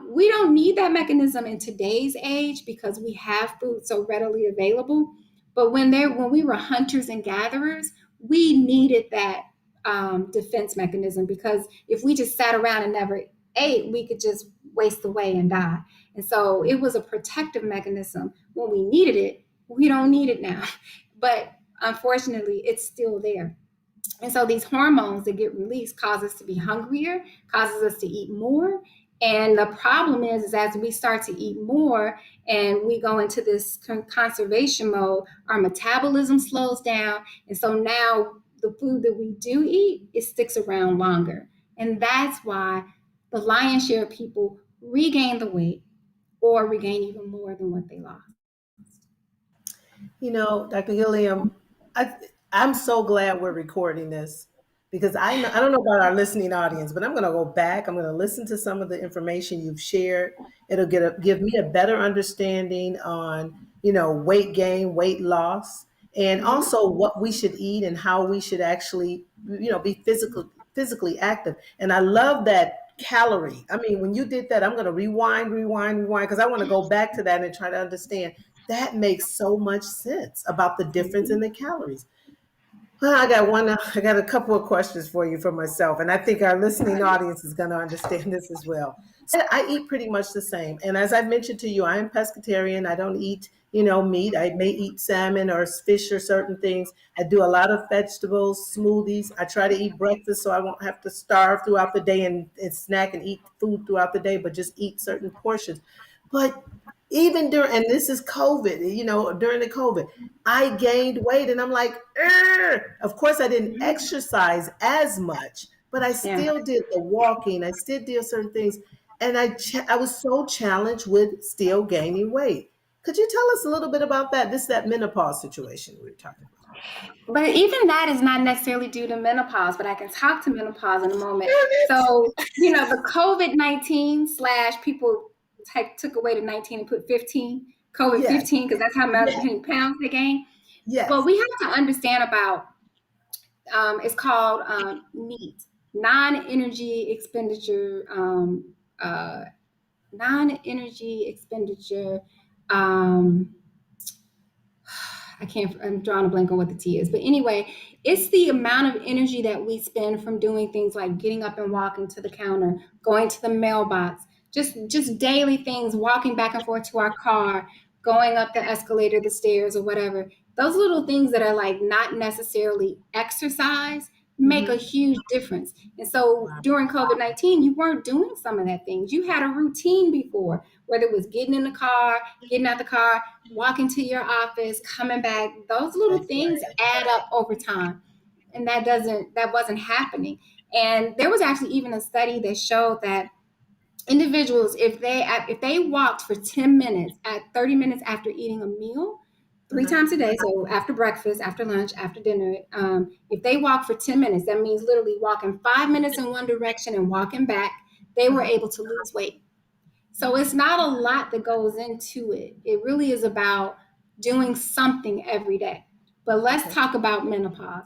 We don't need that mechanism in today's age because we have food so readily available. But when we were hunters and gatherers, we needed that defense mechanism, because if we just sat around and never ate, we could just waste away and die. And so it was a protective mechanism when we needed it. We don't need it now, but unfortunately, it's still there. And so these hormones that get released cause us to be hungrier, causes us to eat more. And the problem is as we start to eat more and we go into this conservation mode, our metabolism slows down. And so now the food that we do eat, it sticks around longer. And that's why the lion's share of people regain the weight or regain even more than what they lost. You know, Dr. Gilliam, I, I'm so glad we're recording this because I don't know about our listening audience, but I'm going to go back. I'm going to listen to some of the information you've shared. It'll give me a better understanding on, weight gain, weight loss, and Mhm. also what we should eat and how we should actually, be physically active. And I love that calorie. I mean, when you did that, I'm going to rewind, because I want to go back to that and try to understand that makes so much sense about the difference in Mhm. the calories. Well, I got a couple of questions for you for myself, and I think our listening audience is going to understand this as well. I eat pretty much the same. And as I mentioned to you, I am pescatarian. I don't eat, meat. I may eat salmon or fish or certain things. I do a lot of vegetables, smoothies. I try to eat breakfast so I won't have to starve throughout the day and snack and eat food throughout the day, but just eat certain portions. But even during, and this is COVID, during the COVID, I gained weight and I'm like, "Ugh." Of course, I didn't Mhm. exercise as much, but I Yeah. still did the walking. I still did certain things. And I was so challenged with still gaining weight. Could you tell us a little bit about that? This that menopause situation we were talking about. But even that is not necessarily due to menopause, but I can talk to menopause in a moment. Damn it! So, the COVID-19 slash people took away the 19 and put 15, COVID Yes, 15, because that's how yes, many pounds they gained. But yes. we have to understand about it's called NEAT, non-energy expenditure, non-energy expenditure. Um, I'm drawing a blank on what the T is. But anyway, it's the amount of energy that we spend from doing things like getting up and walking to the counter, going to the mailbox, just daily things, walking back and forth to our car, going up the escalator, the stairs, or whatever. Those little things that are like not necessarily exercise make a Hmm. huge difference. And so Wow. during COVID-19, you weren't doing some of that things. You had a routine before, whether it was getting in the car, getting out the car, walking to your office, coming back. Those little That's things right. add up over time. And that wasn't happening. And there was actually even a study that showed that individuals, if they walked for 10 minutes at 30 minutes after eating a meal, three Uh-huh. times a day, so after breakfast, after lunch, after dinner, if they walk for 10 minutes, that means literally walking 5 minutes in one direction and walking back, they were Uh-huh. able to lose weight. So it's not a lot that goes into it. It really is about doing something every day. But let's Okay. talk about menopause.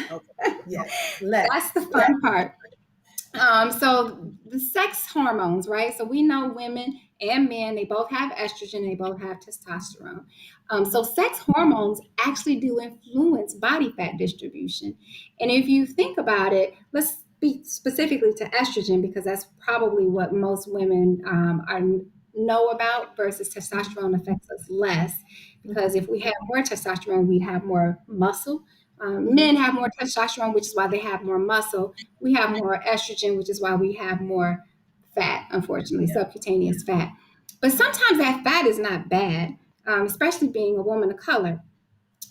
Okay. Yes. That's the Let's. fun part. So the sex hormones, right? So we know women and men, they both have estrogen, they both have testosterone. So sex hormones actually do influence body fat distribution. And if you think about it, let's speak specifically to estrogen because that's probably what most women know about versus testosterone affects us less. Because Mm-hmm. if we had more testosterone, we'd have more muscle. Mm-hmm. Men have more testosterone, which is why they have more muscle. We have more estrogen, which is why we have more fat, unfortunately, Yeah. subcutaneous fat. But sometimes that fat is not bad, especially being a woman of color.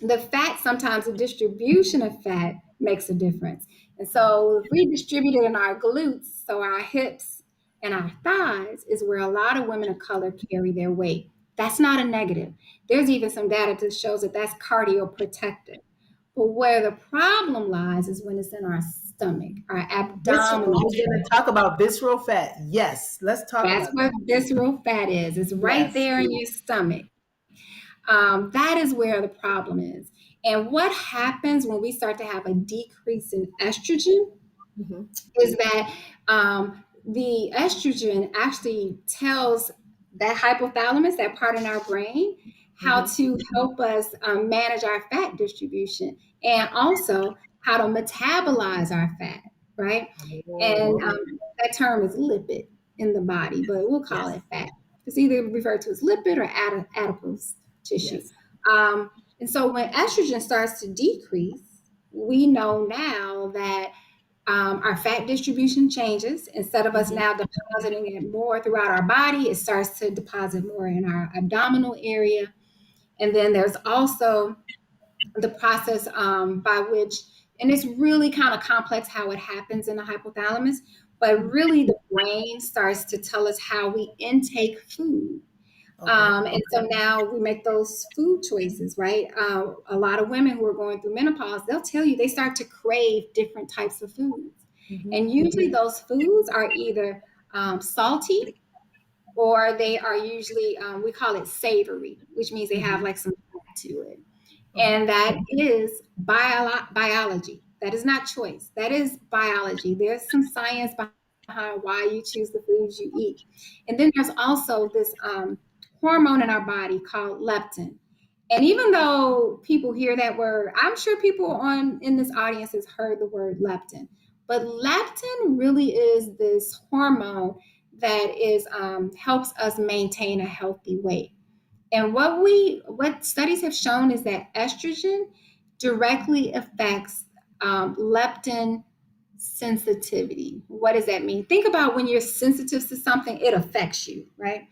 The fat, sometimes the distribution of fat makes a difference. And so if we distribute it in our glutes, so our hips and our thighs is where a lot of women of color carry their weight. That's not a negative. There's even some data that shows that that's cardioprotective. But where the problem lies is when it's in our stomach, our Visceral. abdominal We're going to area. talk about visceral fat. Yes. Let's talk That's about where that. visceral fat is. It's right Yes. there in your stomach. That is where the problem is. And what happens when we start to have a decrease in estrogen Mm-hmm. is that the estrogen actually tells that hypothalamus, that part in our brain, how Mm-hmm. to help us manage our fat distribution and also how to metabolize our fat, right? And Oh, okay. that term is lipid in the body, but we'll call Yes. it fat. It's either referred to as lipid or adipose tissue. Yes. Um, and so when estrogen starts to decrease, we know now that our fat distribution changes. Instead of us Mm-hmm. now depositing it more throughout our body, it starts to deposit more in our abdominal area. And then there's also the process by which, and it's really kind of complex how it happens in the hypothalamus, but really the brain starts to tell us how we intake food. Okay. And so now we make those food choices, right? A lot of women who are going through menopause, they'll tell you they start to crave different types of foods. Hmm. And usually those foods are either salty, or they are usually, we call it savory, which means they have Hmm. like some fat to it. Okay. And that is biology. That is not choice. That is biology. There's some science behind why you choose the foods you eat. And then there's also this hormone in our body called leptin. And even though people hear that word, I'm sure people on in this audience has heard the word leptin. But leptin really is this hormone that is helps us maintain a healthy weight. And what studies have shown is that estrogen directly affects leptin sensitivity. What does that mean? Think about when you're sensitive to something, it affects you, right?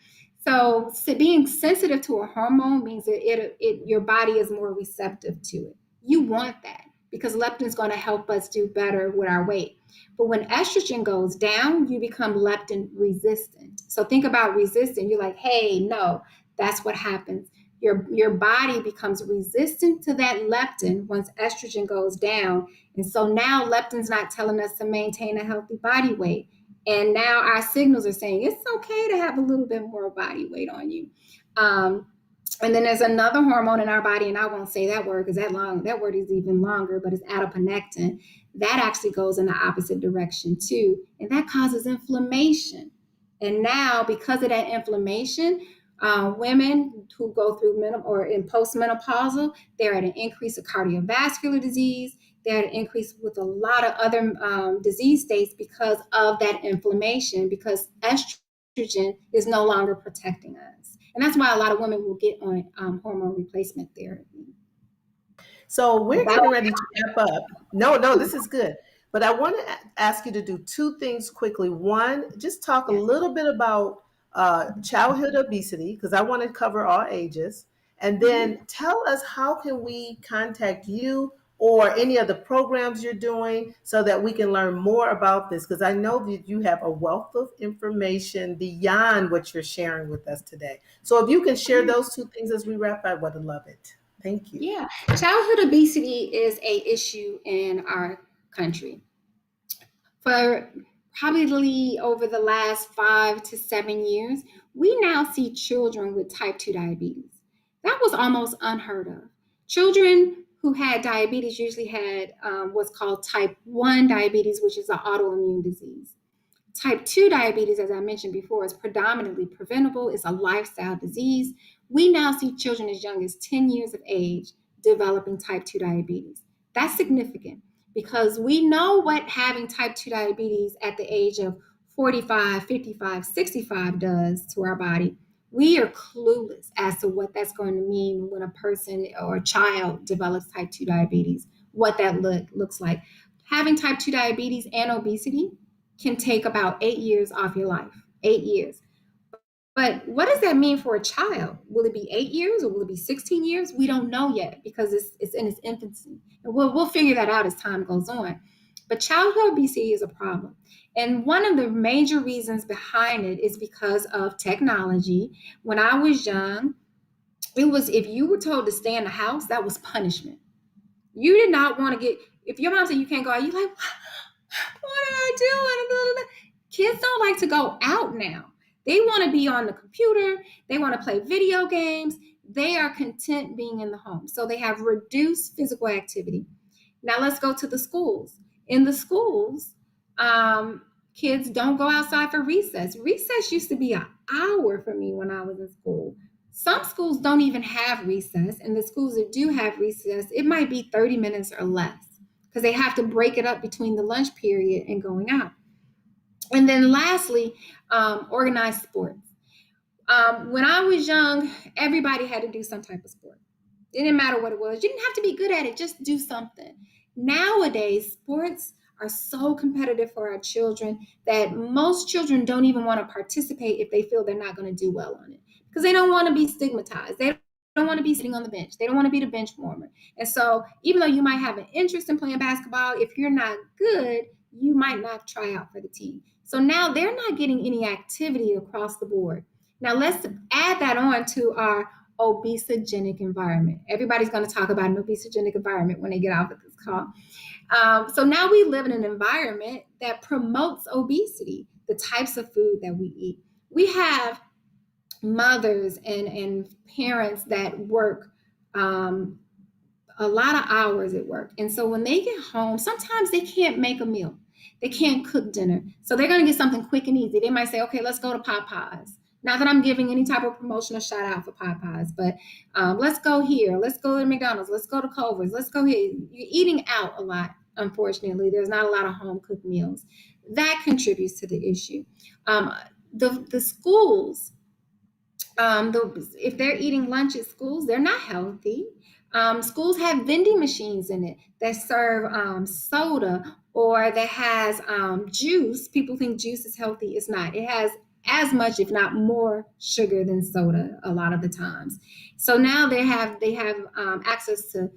So being sensitive to a hormone means that your body is more receptive to it. You want that because leptin is going to help us do better with our weight. But when estrogen goes down, you become leptin resistant. So think about resistant. You're like, hey, no, that's what happens. Your body becomes resistant to that leptin once estrogen goes down. And so now leptin's not telling us to maintain a healthy body weight. And now our signals are saying it's okay to have a little bit more body weight on you. Um, and then there's another hormone in our body, and I won't say that word because that word is even longer, but it's adiponectin. That actually goes in the opposite direction too, and that causes inflammation. And now, because of that inflammation, women who go through or in postmenopausal, they're at an increase of cardiovascular disease. They're at an increase with a lot of other disease states because of that inflammation, because estrogen is no longer protecting us. And that's why a lot of women will get on hormone replacement therapy. So we're That, getting ready to wrap up. No, no, this is good. But I want to ask you to do two things quickly. One, just talk a yes. little bit about childhood obesity, because I want to cover all ages. And Mhm. then tell us, how can we contact you or any of the programs you're doing so that we can learn more about this? Because I know that you have a wealth of information beyond what you're sharing with us today. So if you can share those two things as we wrap, I would love it. Thank you. Yeah, childhood obesity is a issue in our country. For probably over the last 5 to 7 years, we now see children with type 2 diabetes. That was almost unheard of. Children who had diabetes usually had what's called type 1 diabetes, which is an autoimmune disease. Type 2 diabetes, as I mentioned before, is predominantly preventable. It's a lifestyle disease. We now see children as young as 10 years of age developing type 2 diabetes. That's significant because we know what having type 2 diabetes at the age of 45, 55, 65 does to our body. We are clueless as to what that's going to mean when a person or a child develops type 2 diabetes, what that looks like. Having type 2 diabetes and obesity can take about 8 years off your life. 8 years. But what does that mean for a child? Will it be 8 years or will it be 16 years? We don't know yet because it's in its infancy. And we'll figure that out as time goes on. But childhood obesity is a problem. And one of the major reasons behind it is because of technology. When I was young, it was if you were told to stay in the house, that was punishment. You did not want to get, if your mom said you can't go out, you're like, what am I doing? Kids don't like to go out now. They want to be on the computer. They want to play video games. They are content being in the home. So they have reduced physical activity. Now let's go to the schools. In the schools, kids don't go outside for recess. Recess used to be an hour for me when I was in school. Some schools don't even have recess, and the schools that do have recess, it might be 30 minutes or less because they have to break it up between the lunch period and going out. And then lastly, organized sports. When I was young, everybody had to do some type of sport. It didn't matter what it was. You didn't have to be good at it, just do something. Nowadays, sports are so competitive for our children that most children don't even want to participate if they feel they're not going to do well on it because they don't want to be stigmatized. They don't want to be sitting on the bench. They don't want to be the bench warmer. And so, even though you might have an interest in playing basketball, if you're not good, you might not try out for the team. So now they're not getting any activity across the board. Now let's add that on to our obesogenic environment. Everybody's going to talk about an obesogenic environment when they get off of this call. So now we live in an environment that promotes obesity, the types of food that we eat. We have mothers and parents that work a lot of hours at work. And so when they get home, sometimes they can't make a meal. They can't cook dinner. So they're going to get something quick and easy. They might say, okay, let's go to Popeyes. Not that I'm giving any type of promotional shout out for Popeyes, but let's go here. Let's go to McDonald's. Let's go to Culver's. Let's go here. You're eating out a lot, unfortunately. There's not a lot of home cooked meals. That contributes to the issue. The schools, if they're eating lunch at schools, they're not healthy. Schools have vending machines in it that serve soda or that has juice. People think juice is healthy. It's not. It has as much, if not more, sugar than soda a lot of the times. So now they have access to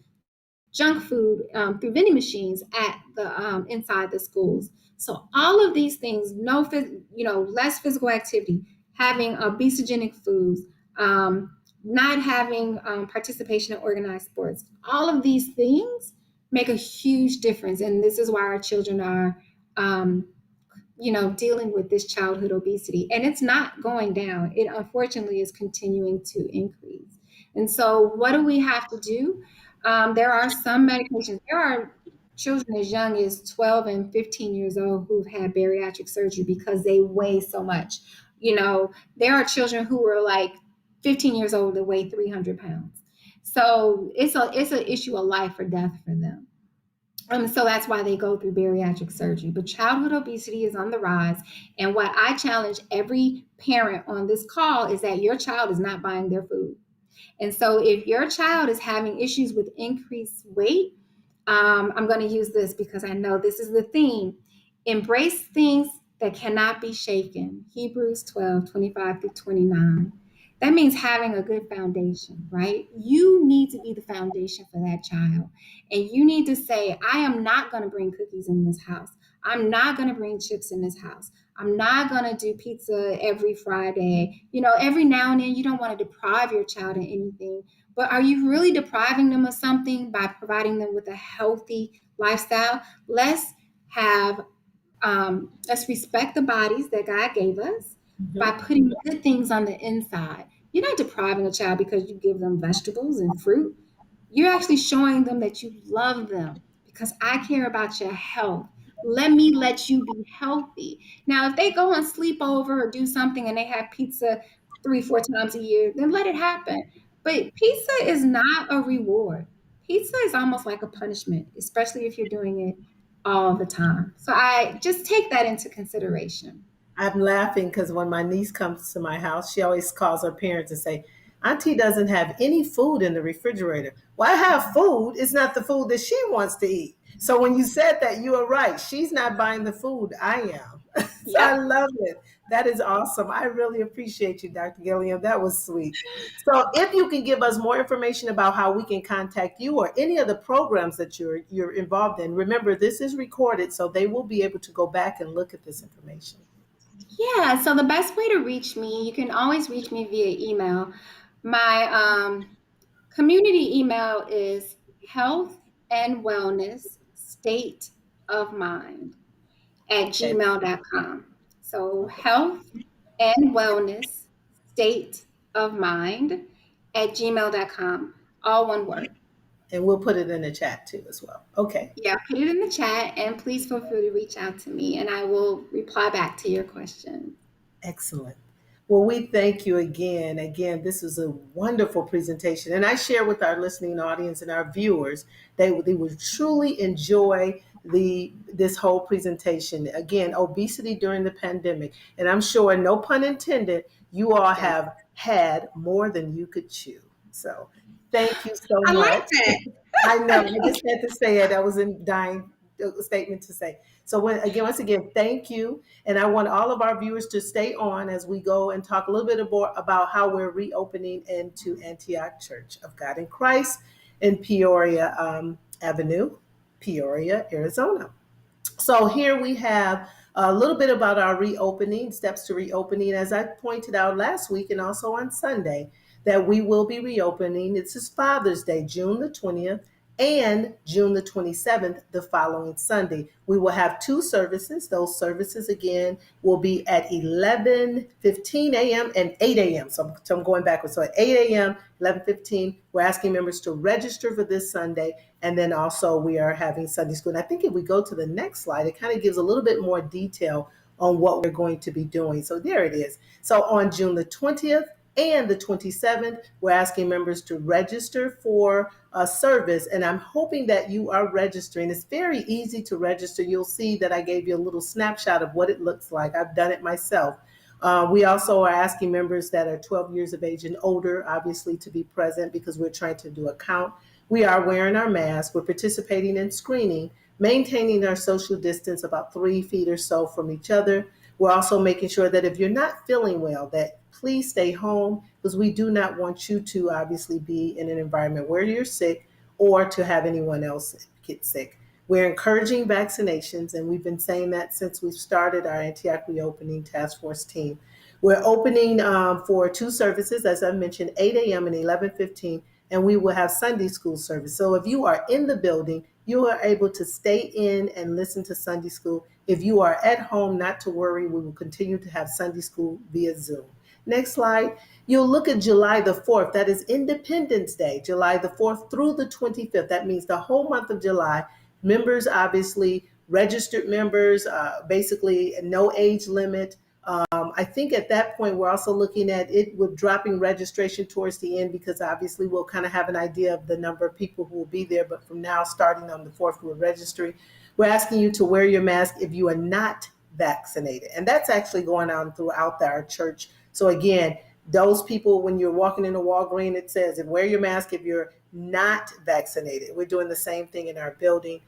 junk food through vending machines at the inside the schools. So all of these things, less physical activity, having obesogenic foods, not having participation in organized sports, all of these things make a huge difference. And this is why our children are, dealing with this childhood obesity. And it's not going down. It unfortunately is continuing to increase. And so what do we have to do? There are some medications. There are children as young as 12 and 15 years old who've had bariatric surgery because they weigh so much. There are children who are like 15 years old that weigh 300 pounds. So it's an issue of life or death for them. So that's why they go through bariatric surgery. But childhood obesity is on the rise. And what I challenge every parent on this call is that your child is not buying their food. And so if your child is having issues with increased weight, I'm going to use this because I know this is the theme. Embrace things that cannot be shaken. Hebrews 12:25-29. That means having a good foundation, right? You need to be the foundation for that child. And you need to say, I am not going to bring cookies in this house. I'm not going to bring chips in this house. I'm not going to do pizza every Friday. Every now and then you don't want to deprive your child of anything. But are you really depriving them of something by providing them with a healthy lifestyle? Let's respect the bodies that God gave us by putting good things on the inside. You're not depriving a child because you give them vegetables and fruit. You're actually showing them that you love them because I care about your health. Let me let you be healthy. Now, if they go on sleepover or do something and they have pizza 3-4 times a year, then let it happen. But pizza is not a reward. Pizza is almost like a punishment, especially if you're doing it all the time. So I just take that into consideration. I'm laughing because when my niece comes to my house, she always calls her parents and say, Auntie doesn't have any food in the refrigerator. Well, I have food. It's not the food that she wants to eat. So when you said that, you were right. She's not buying the food. I am. So I Yep. love it. That is awesome. I really appreciate you, Dr. Gilliam. That was sweet. So if you can give us more information about how we can contact you or any of the programs that you're involved in, remember this is recorded, so they will be able to go back and look at this information. Yeah, so the best way to reach me, you can always reach me via email. My community email is health and wellness state of mind at And gmail.com. So health and wellness state of mind at gmail.com. All one word. we'll put it in the chat too as well. Okay. Yeah, put it in the chat and please feel free to reach out to me and I will reply back to your question. Excellent. Well, we thank you again. Again, this was a wonderful presentation. And I share with our listening audience and our viewers that they will truly enjoy this whole presentation. Again, obesity during the pandemic. And I'm sure, no pun intended, you all Yes. have had more than you could chew. So thank you so I like much. that. I know. I just had to say it. That was a dying statement to say. So once again, thank you. And I want all of our viewers to stay on as we go and talk a little bit more about how we're reopening into Antioch Church of God in Christ in Peoria Avenue, Peoria, Arizona. So here we have a little bit about our reopening, steps to reopening. As I pointed out last week and also on Sunday, that we will be reopening. This is Father's Day, June the 20th and June the 27th, the following Sunday. We will have two services. Those services, again, will be at 11:15 a.m. and 8 a.m. So I'm going backwards. So at 8 a.m., 11:15, we're asking members to register for this Sunday. And then also we are having Sunday school. And I think if we go to the next slide, it kind of gives a little bit more detail on what we're going to be doing. So there it is. So on June the 20th and the 27th, we're asking members to register for a service. And I'm hoping that you are registering. It's very easy to register. You'll see that I gave you a little snapshot of what it looks like. I've done it myself. We also are asking members that are 12 years of age and older, obviously, to be present because we're trying to do a count. We are wearing our masks. We're participating in screening, maintaining our social distance about 3 feet or so from each other. We're also making sure that if you're not feeling well, that please stay home because we do not want you to obviously be in an environment where you're sick or to have anyone else get sick. We're encouraging vaccinations, and we've been saying that since we've started our Antioch Reopening Task Force team. We're opening for two services, as I mentioned, 8 a.m. and 11:15, and we will have Sunday school service. So if you are in the building, you are able to stay in and listen to Sunday school. If you are at home, not to worry, we will continue to have Sunday school via Zoom. Next slide. You'll look at July the 4th. That is Independence Day, July the 4th through the 25th. That means the whole month of July. Members, obviously, registered members, basically no age limit. I think at that point, we're also looking at it with dropping registration towards the end because obviously we'll kind of have an idea of the number of people who will be there. But from now, starting on the 4th, we're registering. We're asking you to wear your mask if you are not vaccinated. And that's actually going on throughout our church. So again, those people, when you're walking in a Walgreens, it says, wear your mask if you're not vaccinated. We're doing the same thing in our building.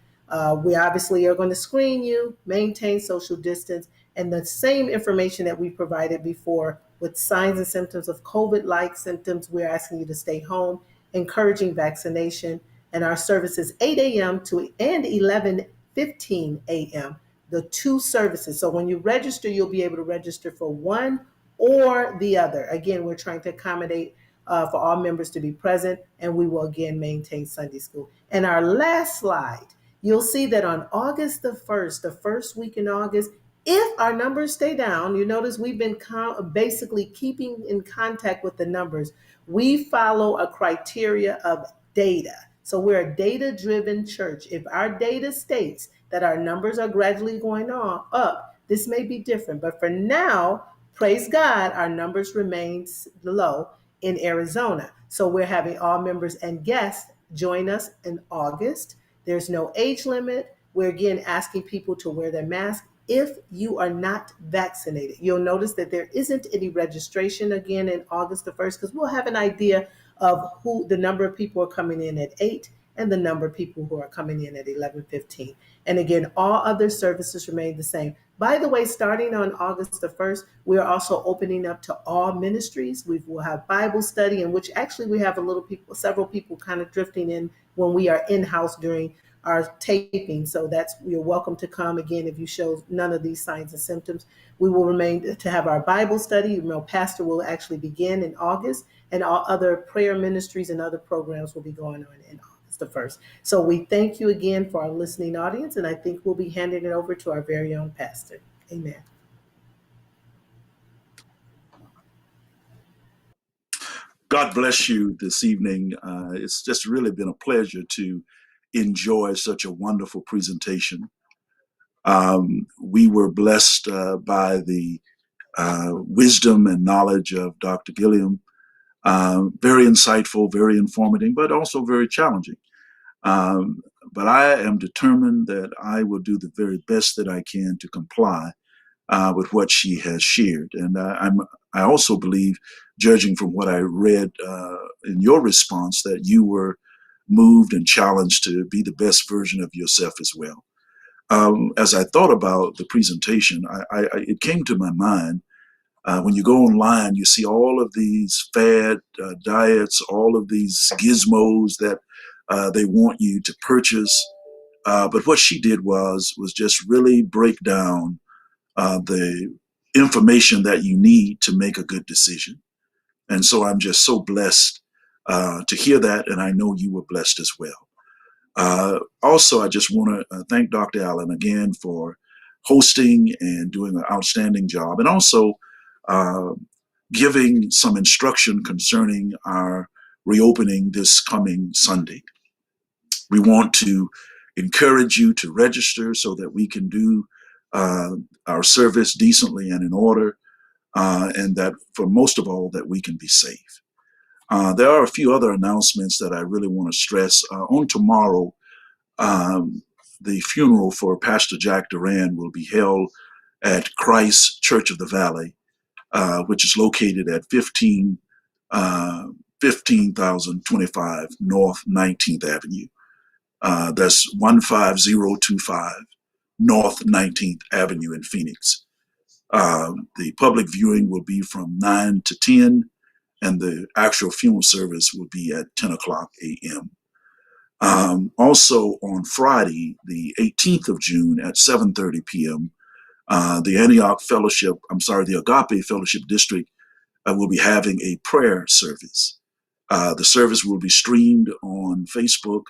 We obviously are going to screen you, maintain social distance, and the same information that we provided before with signs and symptoms of COVID-like symptoms, we're asking you to stay home, encouraging vaccination, and our services 8 a.m. to and 11:15 a.m. The two services. So when you register, you'll be able to register for one or the other. Again, we're trying to accommodate for all members to be present, and we will again maintain Sunday school. And our last slide, you'll see that on August the 1st, the first week in August, if our numbers stay down, you notice we've been basically keeping in contact with the numbers. We follow a criteria of data. So we're a data-driven church. If our data states that our numbers are gradually going on up, this may be different. But for now, praise God, our numbers remain low in Arizona. So we're having all members and guests join us in August. There's no age limit. We're again asking people to wear their mask if you are not vaccinated. You'll notice that there isn't any registration again in August the 1st because we'll have an idea of who the number of people are coming in at 8 and the number of people who are coming in at 11:15. And again, all other services remain the same. By the way, starting on August the 1st, we are also opening up to all ministries. We will have Bible study, in which actually we have several people kind of drifting in when we are in-house during our taping. So you're welcome to come again if you show none of these signs and symptoms. We will remain to have our Bible study. Pastor will actually begin in August, and all other prayer ministries and other programs will be going on in August the 1st. So we thank you again for our listening audience, and I think we'll be handing it over to our very own pastor. Amen. God bless you this evening. It's just really been a pleasure to enjoy such a wonderful presentation. We were blessed by the wisdom and knowledge of Dr. Gilliam. Very insightful, very informative, but also very challenging. But I am determined that I will do the very best that I can to comply with what she has shared. And I also believe, judging from what I read in your response, that you were moved and challenged to be the best version of yourself as well. As I thought about the presentation, it came to my mind, when you go online, you see all of these fad diets, all of these gizmos that they want you to purchase. But what she did was just really break down the information that you need to make a good decision. And so I'm just so blessed to hear that, and I know you were blessed as well. Also, I just want to thank Dr. Allen again for hosting and doing an outstanding job, and also uh, giving some instruction concerning our reopening this coming Sunday. We want to encourage you to register so that we can do uh, our service decently and in order, and that for most of all, that we can be safe. There are a few other announcements that I really want to stress. On tomorrow, the funeral for Pastor Jack Duran will be held at Christ Church of the Valley, which is located at 15,025 North 19th Avenue. That's 15025 North 19th Avenue in Phoenix. The public viewing will be from 9 to 10, and the actual funeral service will be at 10 o'clock a.m. Also on Friday, the 18th of June at 7:30 p.m., the Agape Fellowship District will be having a prayer service. The service will be streamed on Facebook,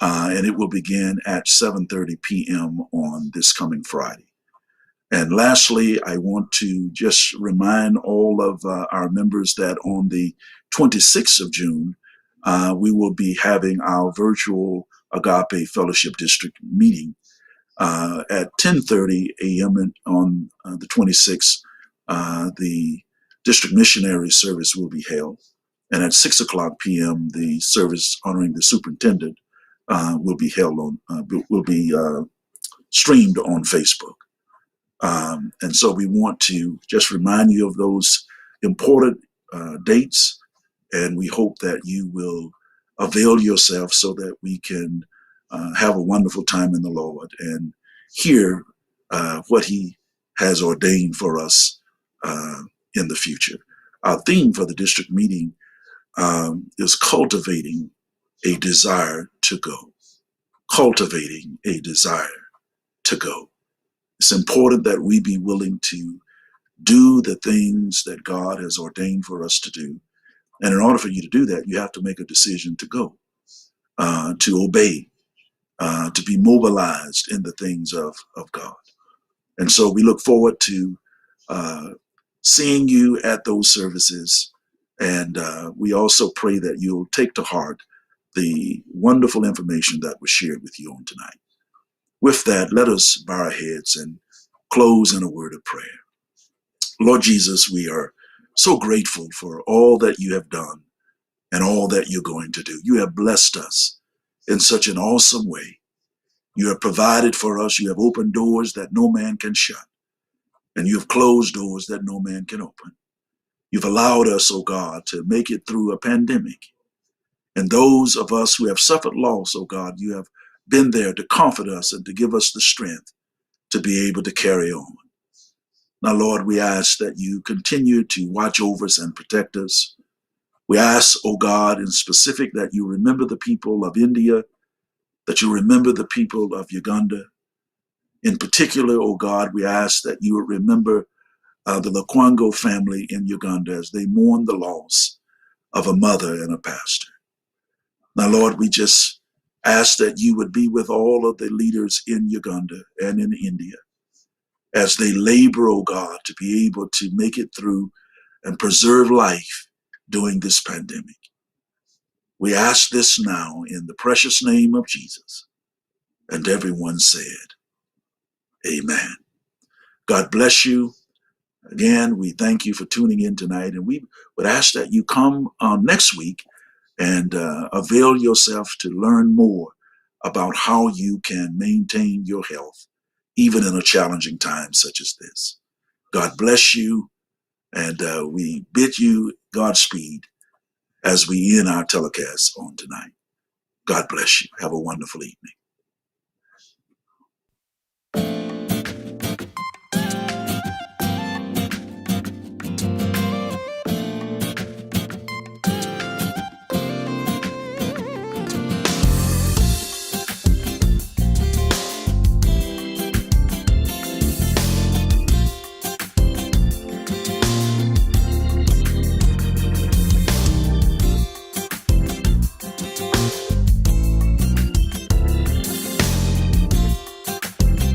and it will begin at 7:30 p.m. on this coming Friday. And lastly, I want to just remind all of our members that on the 26th of June, we will be having our virtual Agape Fellowship District meeting at 10:30 a.m. on the 26th. The district missionary service will be held, and at 6 o'clock p.m., the service honoring the superintendent will be held streamed on Facebook. And so we want to just remind you of those important dates, and we hope that you will avail yourself so that we can have a wonderful time in the Lord and hear what He has ordained for us in the future. Our theme for the district meeting is cultivating a desire to go. Cultivating a desire to go. It's important that we be willing to do the things that God has ordained for us to do. And in order for you to do that, you have to make a decision to go, to obey, to be mobilized in the things of God. And so we look forward to seeing you at those services. And we also pray that you'll take to heart the wonderful information that was shared with you on tonight. With that, let us bow our heads and close in a word of prayer. Lord Jesus, we are so grateful for all that you have done and all that you're going to do. You have blessed us in such an awesome way. You have provided for us. You have opened doors that no man can shut, and you have closed doors that no man can open. You've allowed us, oh God, to make it through a pandemic. And those of us who have suffered loss, oh God, you have been there to comfort us and to give us the strength to be able to carry on. Now, Lord, we ask that you continue to watch over us and protect us. We ask, oh God, in specific, that you remember the people of India, that you remember the people of Uganda. In particular, oh God, we ask that you would remember the Lukwango family in Uganda as they mourn the loss of a mother and a pastor. Now, Lord, we just ask that you would be with all of the leaders in Uganda and in India as they labor, oh God, to be able to make it through and preserve life during this pandemic. We ask this now in the precious name of Jesus. And everyone said, amen. God bless you. Again, we thank you for tuning in tonight, and we would ask that you come next week and avail yourself to learn more about how you can maintain your health, even in a challenging time such as this. God bless you, and we bid you Godspeed as we end our telecast on tonight. God bless you. Have a wonderful evening.